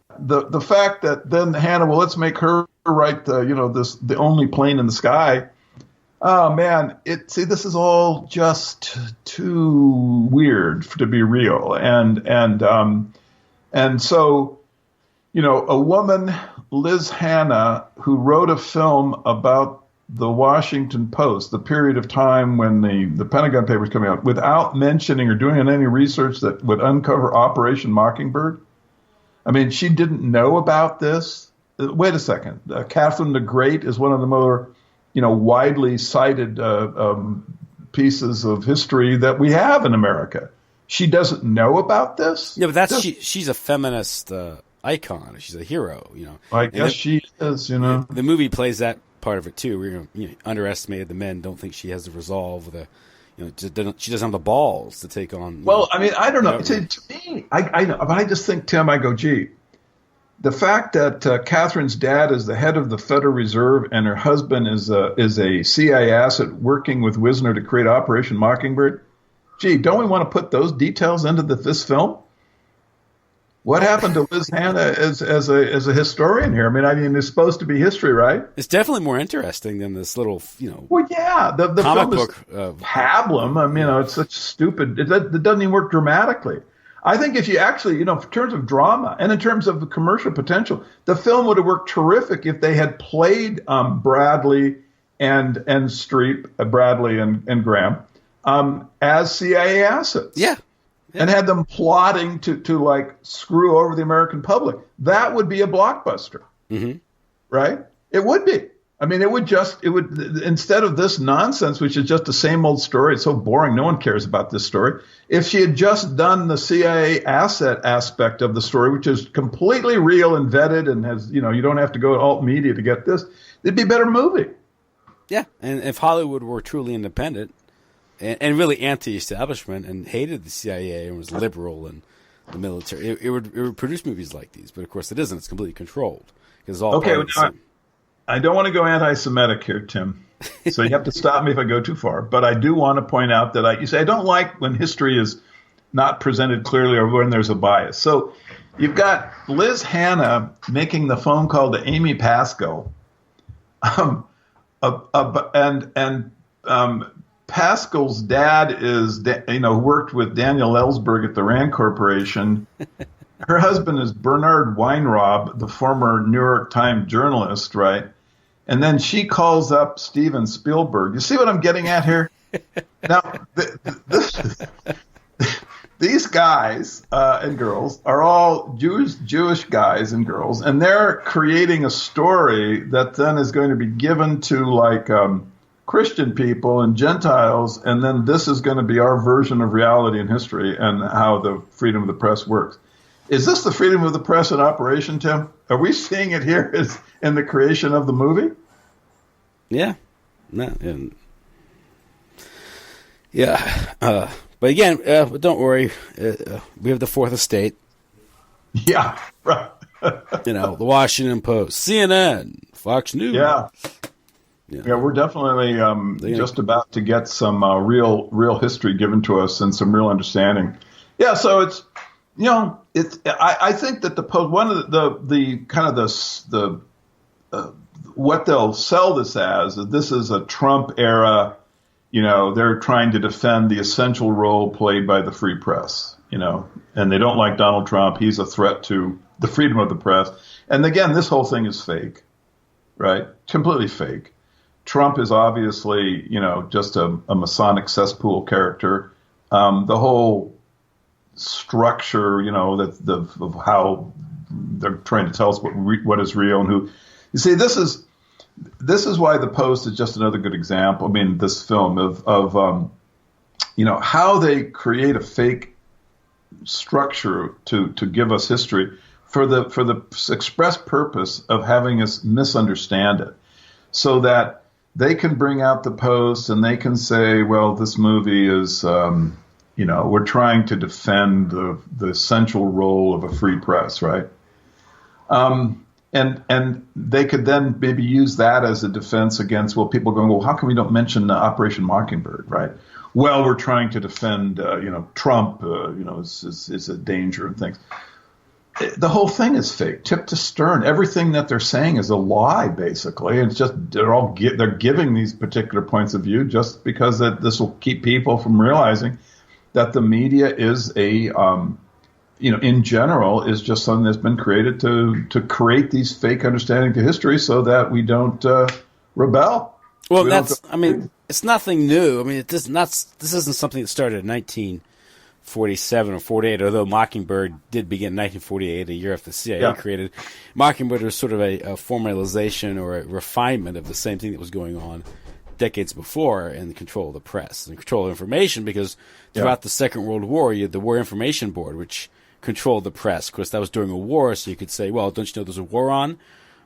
fact that then Hannah, well, let's make her write the only plane in the sky. Oh man, this is all just too weird to be real, and so, a woman, Liz Hannah, who wrote a film about the Washington Post, the period of time when the Pentagon Papers coming out, without mentioning or doing any research that would uncover Operation Mockingbird. I mean, she didn't know about this. Wait a second. Catherine the Great is one of the more, widely cited pieces of history that we have in America. She doesn't know about this? Yeah, but she's a feminist icon. She's a hero, I guess she is, The movie plays that part of it too. Where underestimated the men don't think she has the resolve, she doesn't have the balls to take on. Well, I mean, I don't know. To me, I know, but I just think, Tim, I go, gee, the fact that Catherine's dad is the head of the Federal Reserve and her husband is a CIA asset working with Wisner to create Operation Mockingbird. Gee, don't we want to put those details into this film? What happened to Liz Hannah as a historian here? I mean, it's supposed to be history, right? It's definitely more interesting than this little, Well, yeah, the comic film book is pablum. I mean, it's such stupid. It doesn't even work dramatically. I think if you actually, in terms of drama and in terms of the commercial potential, the film would have worked terrific if they had played Bradlee and Streep, Bradlee and Graham, as CIA assets. Yeah. And had them plotting to like screw over the American public. That would be a blockbuster, right? It would be. I mean, it would instead of this nonsense, which is just the same old story. It's so boring. No one cares about this story. If she had just done the CIA asset aspect of the story, which is completely real and vetted and has, you don't have to go to alt media to get this, it'd be a better movie. Yeah. And if Hollywood were truly independent, and really anti-establishment and hated the CIA and was liberal and the military, it would produce movies like these. But of course, it isn't. It's completely controlled because it's all okay. I don't want to go anti-Semitic here, Tim. So you have to stop me if I go too far. But I do want to point out that you say I don't like when history is not presented clearly or when there's a bias. So you've got Liz Hannah making the phone call to Amy Pascal, Pascal's dad is, worked with Daniel Ellsberg at the Rand Corporation. Her husband is Bernard Weintraub, the former New York Times journalist, right? And then she calls up Steven Spielberg. You see what I'm getting at here? Now, these guys and girls are all Jewish guys and girls, and they're creating a story that then is going to be given to Christian people and Gentiles, and then this is going to be our version of reality and history and how the freedom of the press works. Is this the freedom of the press in operation, Tim? Are we seeing it here as in the creation of the movie? Yeah. No, yeah. But again, don't worry. We have the Fourth Estate. Yeah, right. The Washington Post, CNN, Fox News. Yeah. Yeah, we're definitely just about to get some real history given to us and some real understanding. Yeah, so it's I think that the Post, one of the kind of the what they'll sell this as this is a Trump era. They're trying to defend the essential role played by the free press. And they don't like Donald Trump. He's a threat to the freedom of the press. And again, this whole thing is fake, right? Completely fake. Trump is obviously, just a Masonic cesspool character. The whole structure, of how they're trying to tell us what is real and who. You see, this is why the Post is just another good example. I mean, this film of how they create a fake structure to give us history for the express purpose of having us misunderstand it, so that they can bring out the Post and they can say, well, this movie is, we're trying to defend the essential role of a free press, right? And they could then maybe use that as a defense against, people going, well, how come we don't mention Operation Mockingbird, right? Well, we're trying to defend, Trump, is a danger and things. the whole thing is fake, tip to stern. Everything that they're saying is a lie, basically. It's just they're giving these particular points of view just because this will keep people from realizing that the media is in general, is just something that's been created to create these fake understanding to history so that we don't rebel. Well, it's nothing new. I mean, this isn't something that started in 1947 or 48, although Mockingbird did begin in 1948, a year after the CIA created. Mockingbird was sort of a formalization or a refinement of the same thing that was going on decades before in the control of the press and control of information, because throughout the Second World War, you had the War Information Board, which controlled the press. Of course, that was during a war, so you could say, well, don't you know there's a war on?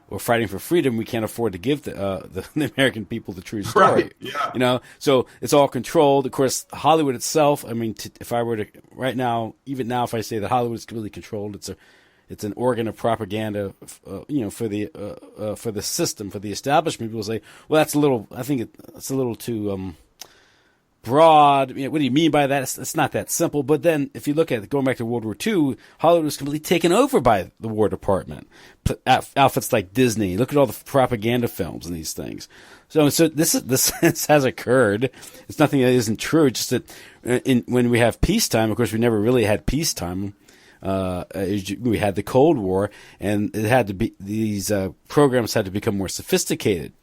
We're fighting for freedom. We can't afford to give the American people the true story. Right. Yeah. So it's all controlled. Of course, Hollywood itself. I mean, if I were to right now, even now, if I say that Hollywood is completely controlled, it's an organ of propaganda, for the system, for the establishment. People say, well, that's a little. I think it's a little too broad. What do you mean by that? It's not that simple. But then, if you look at going back to World War II, Hollywood was completely taken over by the War Department. Outfits like Disney. Look at all the propaganda films and these things. So this has occurred. It's nothing that isn't true. It's just that when we have peacetime, of course, we never really had peacetime. We had the Cold War, and it had to be these programs had to become more sophisticated.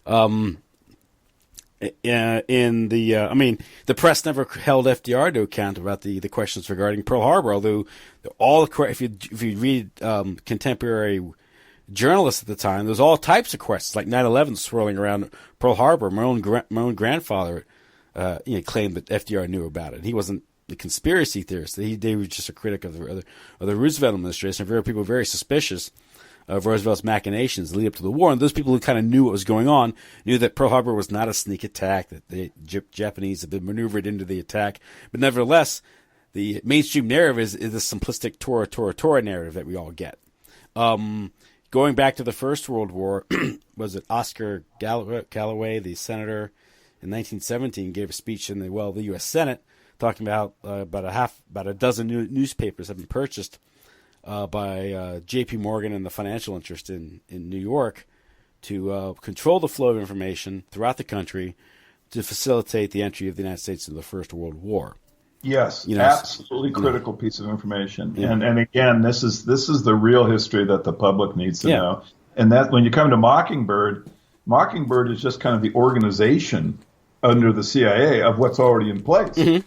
The press never held FDR to account about the questions regarding Pearl Harbor. Although if you read contemporary journalists at the time, there's all types of questions like 9/11 swirling around Pearl Harbor. My own grandfather claimed that FDR knew about it. He wasn't the conspiracy theorist. He was just a critic of the Roosevelt administration. People were very suspicious of Roosevelt's machinations lead up to the war. And those people who kind of knew what was going on knew that Pearl Harbor was not a sneak attack, that the Japanese had been maneuvered into the attack. But nevertheless, the mainstream narrative is the simplistic Tora narrative that we all get. Going back to the First World War, was it Oscar Galloway, the senator in 1917, gave a speech in the U.S. Senate talking about about a dozen newspapers have been purchased by J.P. Morgan and the financial interest in New York to control the flow of information throughout the country to facilitate the entry of the United States into the First World War. Yes, absolutely critical piece of information. Yeah. And again, this is the real history that the public needs to know. And that when you come to Mockingbird is just kind of the organization under the CIA of what's already in place. Mm-hmm.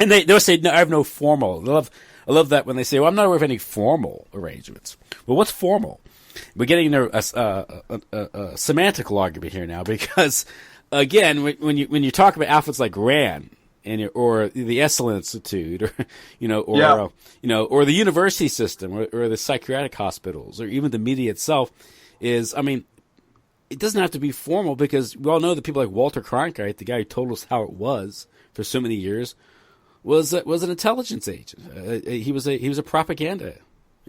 And they'll say, no, I have no formal. I love that when they say, well, I'm not aware of any formal arrangements. Well, what's formal? We're getting into a semantical argument here now because, again, when you talk about outfits like RAND or the Essel Institute or the university system or the psychiatric hospitals or even the media itself it doesn't have to be formal because we all know that people like Walter Cronkite, the guy who told us how it was for so many years, was an intelligence agent. He was a propaganda,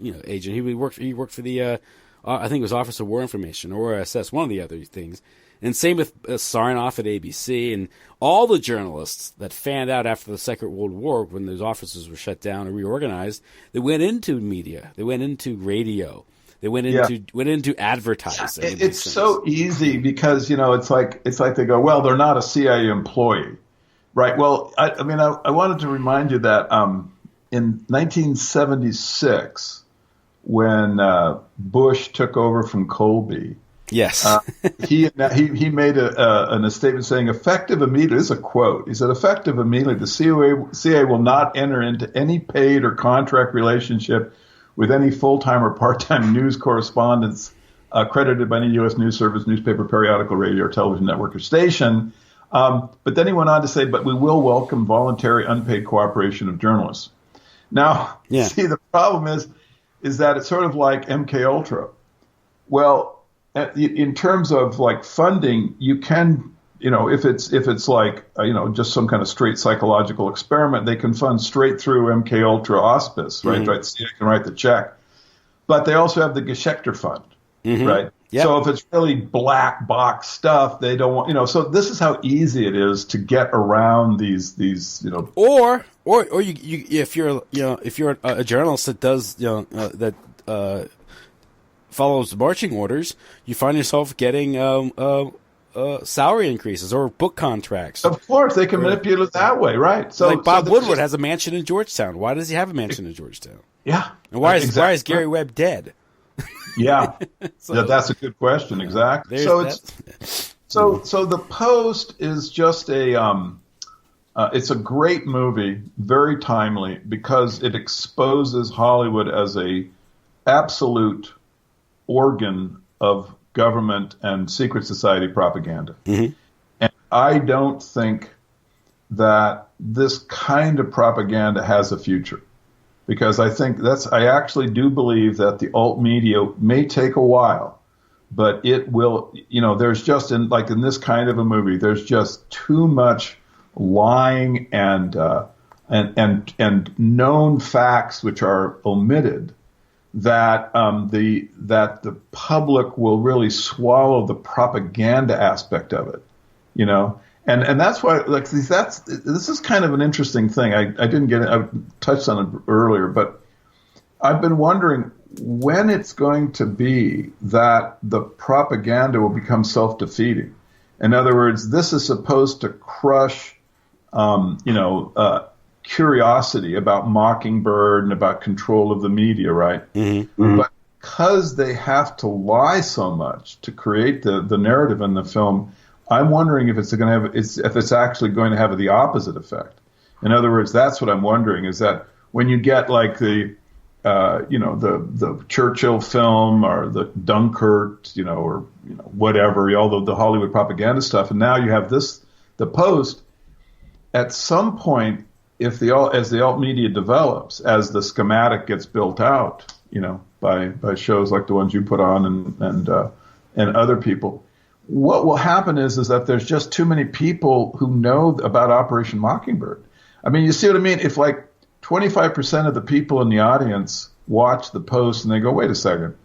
agent. He worked for the I think it was Office of War Information or OSS, one of the other things. And same with Sarnoff at ABC and all the journalists that fanned out after the Second World War when those offices were shut down or reorganized. They went into media. They went into radio. They went into advertising. It's so easy because it's like they go, well, they're not a CIA employee. Right. Well, I wanted to remind you that in 1976, when Bush took over from Colby, yes, he made a statement saying, effective immediately, this is a quote. He said, effective immediately, the CIA will not enter into any paid or contract relationship with any full-time or part-time news correspondents accredited by any U.S. news service, newspaper, periodical, radio, or television network or station. But then he went on to say, but we will welcome voluntary unpaid cooperation of journalists. Now, see, the problem is that it's sort of like MK Ultra. Well, in terms of like funding, you can, if it's like, just some kind of straight psychological experiment, they can fund straight through MK Ultra auspice, right? Mm-hmm. Right. So you can write the check. But they also have the Geschichte Fund, mm-hmm. right? Yep. So if it's really black box stuff, they don't want, so this is how easy it is to get around these. Or you if you're a journalist that does, follows marching orders, you find yourself getting salary increases or book contracts. Of course, they can manipulate it that way, right? So like Bob Woodward has a mansion in Georgetown. Why does he have a mansion in Georgetown? Yeah. And why is Gary Webb dead? Yeah. That's a good question. Exactly. So the Post is just it's a great movie, very timely, because it exposes Hollywood as a absolute organ of government and secret society propaganda. Mm-hmm. And I don't think that this kind of propaganda has a future, because I actually do believe that the alt media may take a while, but it will, there's just in this kind of a movie, there's just too much lying and known facts which are omitted, that the public will really swallow the propaganda aspect of it, and that's why this is kind of an interesting thing. I didn't get it. I touched on it earlier, but I've been wondering when it's going to be that the propaganda will become self-defeating. In other words, this is supposed to crush, curiosity about Mockingbird and about control of the media, right? Mm-hmm. Mm-hmm. But because they have to lie so much to create the narrative in the film, I'm wondering if it's actually going to have the opposite effect. In other words, that's what I'm wondering, is that when you get like the Churchill film or the Dunkirk, or whatever, all the Hollywood propaganda stuff, and now you have the Post. At some point, as the alt media develops, as the schematic gets built out, by shows like the ones you put on and other people, what will happen is that there's just too many people who know about Operation Mockingbird. I mean, you see what I mean? If like 25% of the people in the audience watch the Post and they go, wait a second,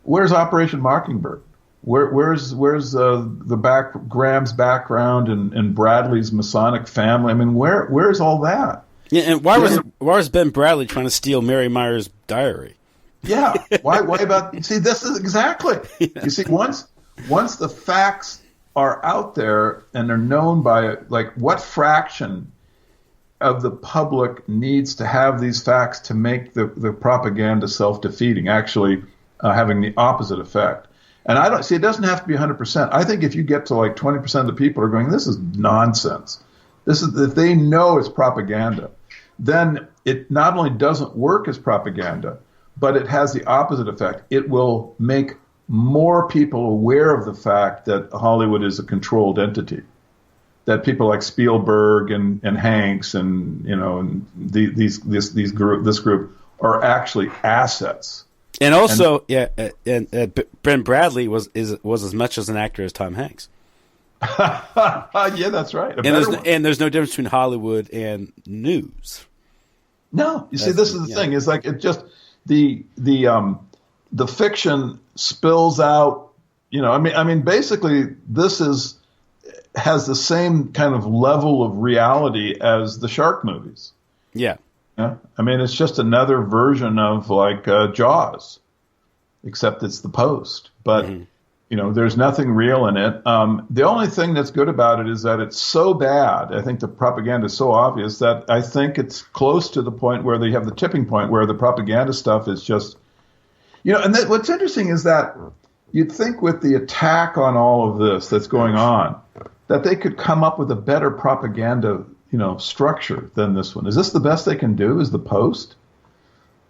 where's Operation Mockingbird? Where's Graham's background and Bradlee's Masonic family? I mean, where's all that? Yeah, and why was Ben Bradlee trying to steal Mary Meyer's diary? Yeah, why about? See, this is exactly. You see, once the facts are out there and they're known by what fraction of the public needs to have these facts to make the propaganda self-defeating, actually having the opposite effect. And I don't see, it doesn't have to be 100%. I think if you get to 20% of the people are going, this is nonsense. If they know it's propaganda, then it not only doesn't work as propaganda, but it has the opposite effect. It will make more people aware of the fact that Hollywood is a controlled entity, that people like Spielberg and Hanks and this group are actually assets. And also, Ben Bradlee was as much as an actor as Tom Hanks. Yeah, that's right. And there's no difference between Hollywood and news. No, you see, this is the thing. It's like it just the fiction spills out. I mean, basically, this has the same kind of level of reality as the shark movies. Yeah. Yeah, I mean, it's just another version of Jaws, except it's the Post. But there's nothing real in it. The only thing that's good about it is that it's so bad. I think the propaganda is so obvious that I think it's close to the point where they have the tipping point where the propaganda stuff is just, And what's interesting is that you'd think with the attack on all of this that's going on, that they could come up with a better propaganda structure than this one. Is this the best they can do? Is the Post?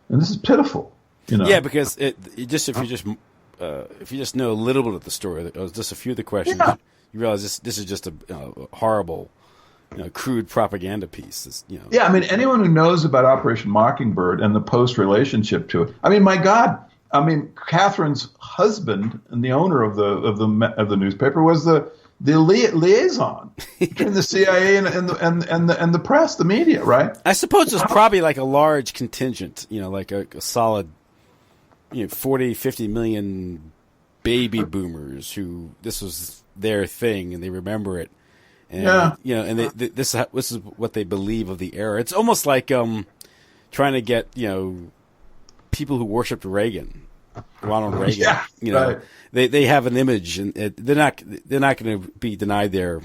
And this is pitiful. Yeah, because if you just know a little bit of the story, just a few of the questions, you realize this is just a horrible, crude propaganda piece. Yeah, I mean, anyone who knows about Operation Mockingbird and the Post relationship to it. I mean, my God. I mean, Katharine's husband and the owner of the newspaper was the liaison between the CIA and the press, the media, right? I suppose it's probably like a large contingent, like a solid, 40, 50 million baby boomers who this was their thing and they remember it. And, and this is what they believe of the era. It's almost like trying to get, people who worshipped Ronald Reagan. Right. They have an image, and they're not going to be denied their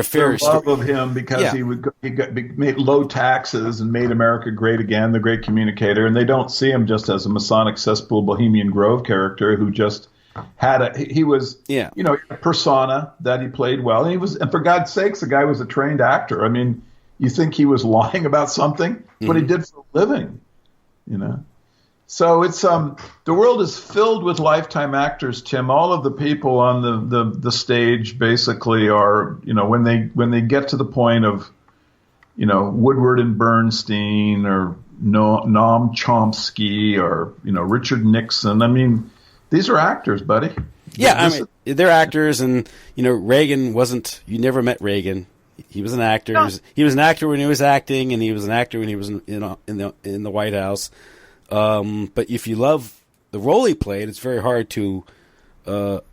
fair love of him because he made low taxes and made America great again, the great communicator, and they don't see him just as a Masonic cesspool Bohemian Grove character who just had a persona that he played well, and for God's sakes, the guy was a trained actor. I mean, you think he was lying about something? What he did for a living, So it's the world is filled with lifetime actors, Tim. All of the people on the stage basically are, when they get to the point of, Woodward and Bernstein or Noam Chomsky or Richard Nixon. I mean, these are actors, buddy. Yeah, they're actors, and Reagan wasn't. You never met Reagan. He was an actor. No. He was an actor when he was acting, and he was an actor when he was in the White House. But if you love the role he played, it's very hard to let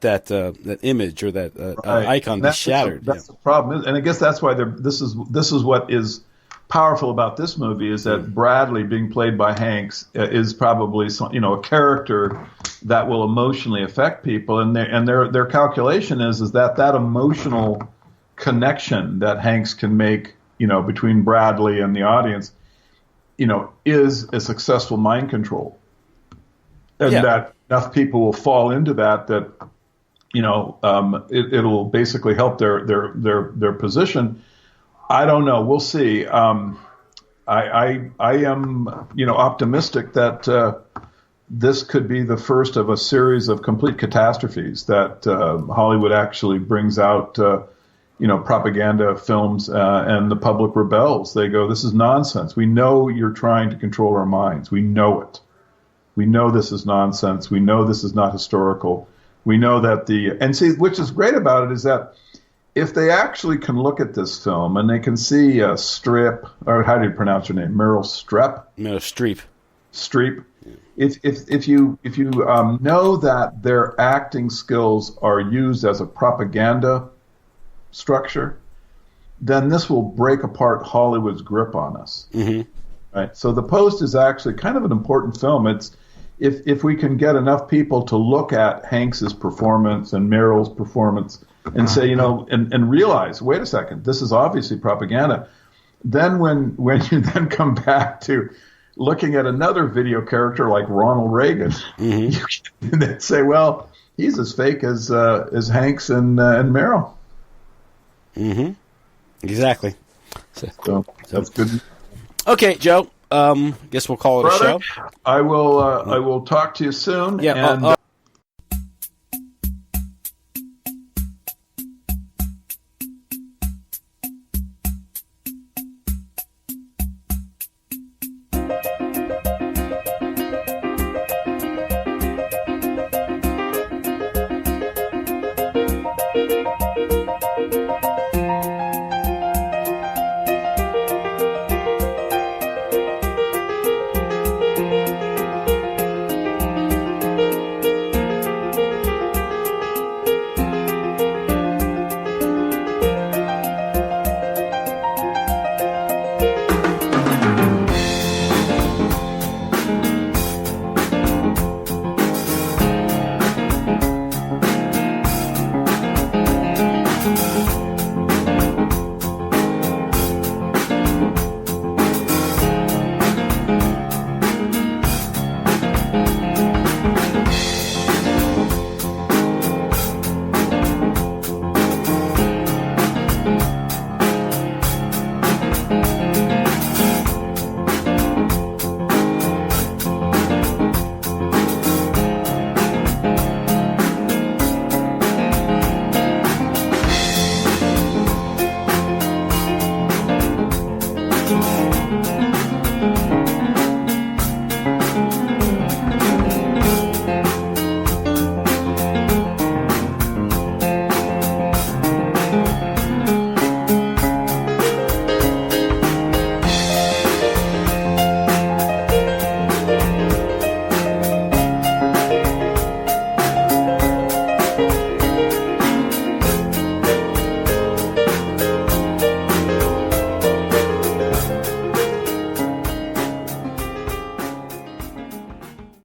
that image or that icon be shattered. That's the problem, and I guess that's why this is what is powerful about this movie is that Bradlee, being played by Hanks, is probably a character that will emotionally affect people, and their calculation is that emotional connection that Hanks can make, between Bradlee and the audience, is a successful mind control, and that enough people will fall into that it'll basically help their position. I don't know. We'll see. I am optimistic that this could be the first of a series of complete catastrophes that Hollywood actually brings out. Propaganda films and the public rebels. They go, this is nonsense. We know you're trying to control our minds. We know it. We know this is nonsense. We know this is not historical. We know that which is great about it is that if they actually can look at this film and they can see Streep, or how do you pronounce her name? Meryl Streep? No, Streep. Streep. If you know that their acting skills are used as a propaganda structure, then this will break apart Hollywood's grip on us. Mm-hmm. Right. So The Post is actually kind of an important film. It's if we can get enough people to look at Hanks's performance and Meryl's performance and say, and realize, wait a second, this is obviously propaganda. Then when you then come back to looking at another video character like Ronald Reagan, you can then say, well, he's as fake as Hanks and Meryl. Mm-hmm. Exactly. So that's good. Okay, Joe. Guess we'll call it a show. I will talk to you soon. Yeah. And,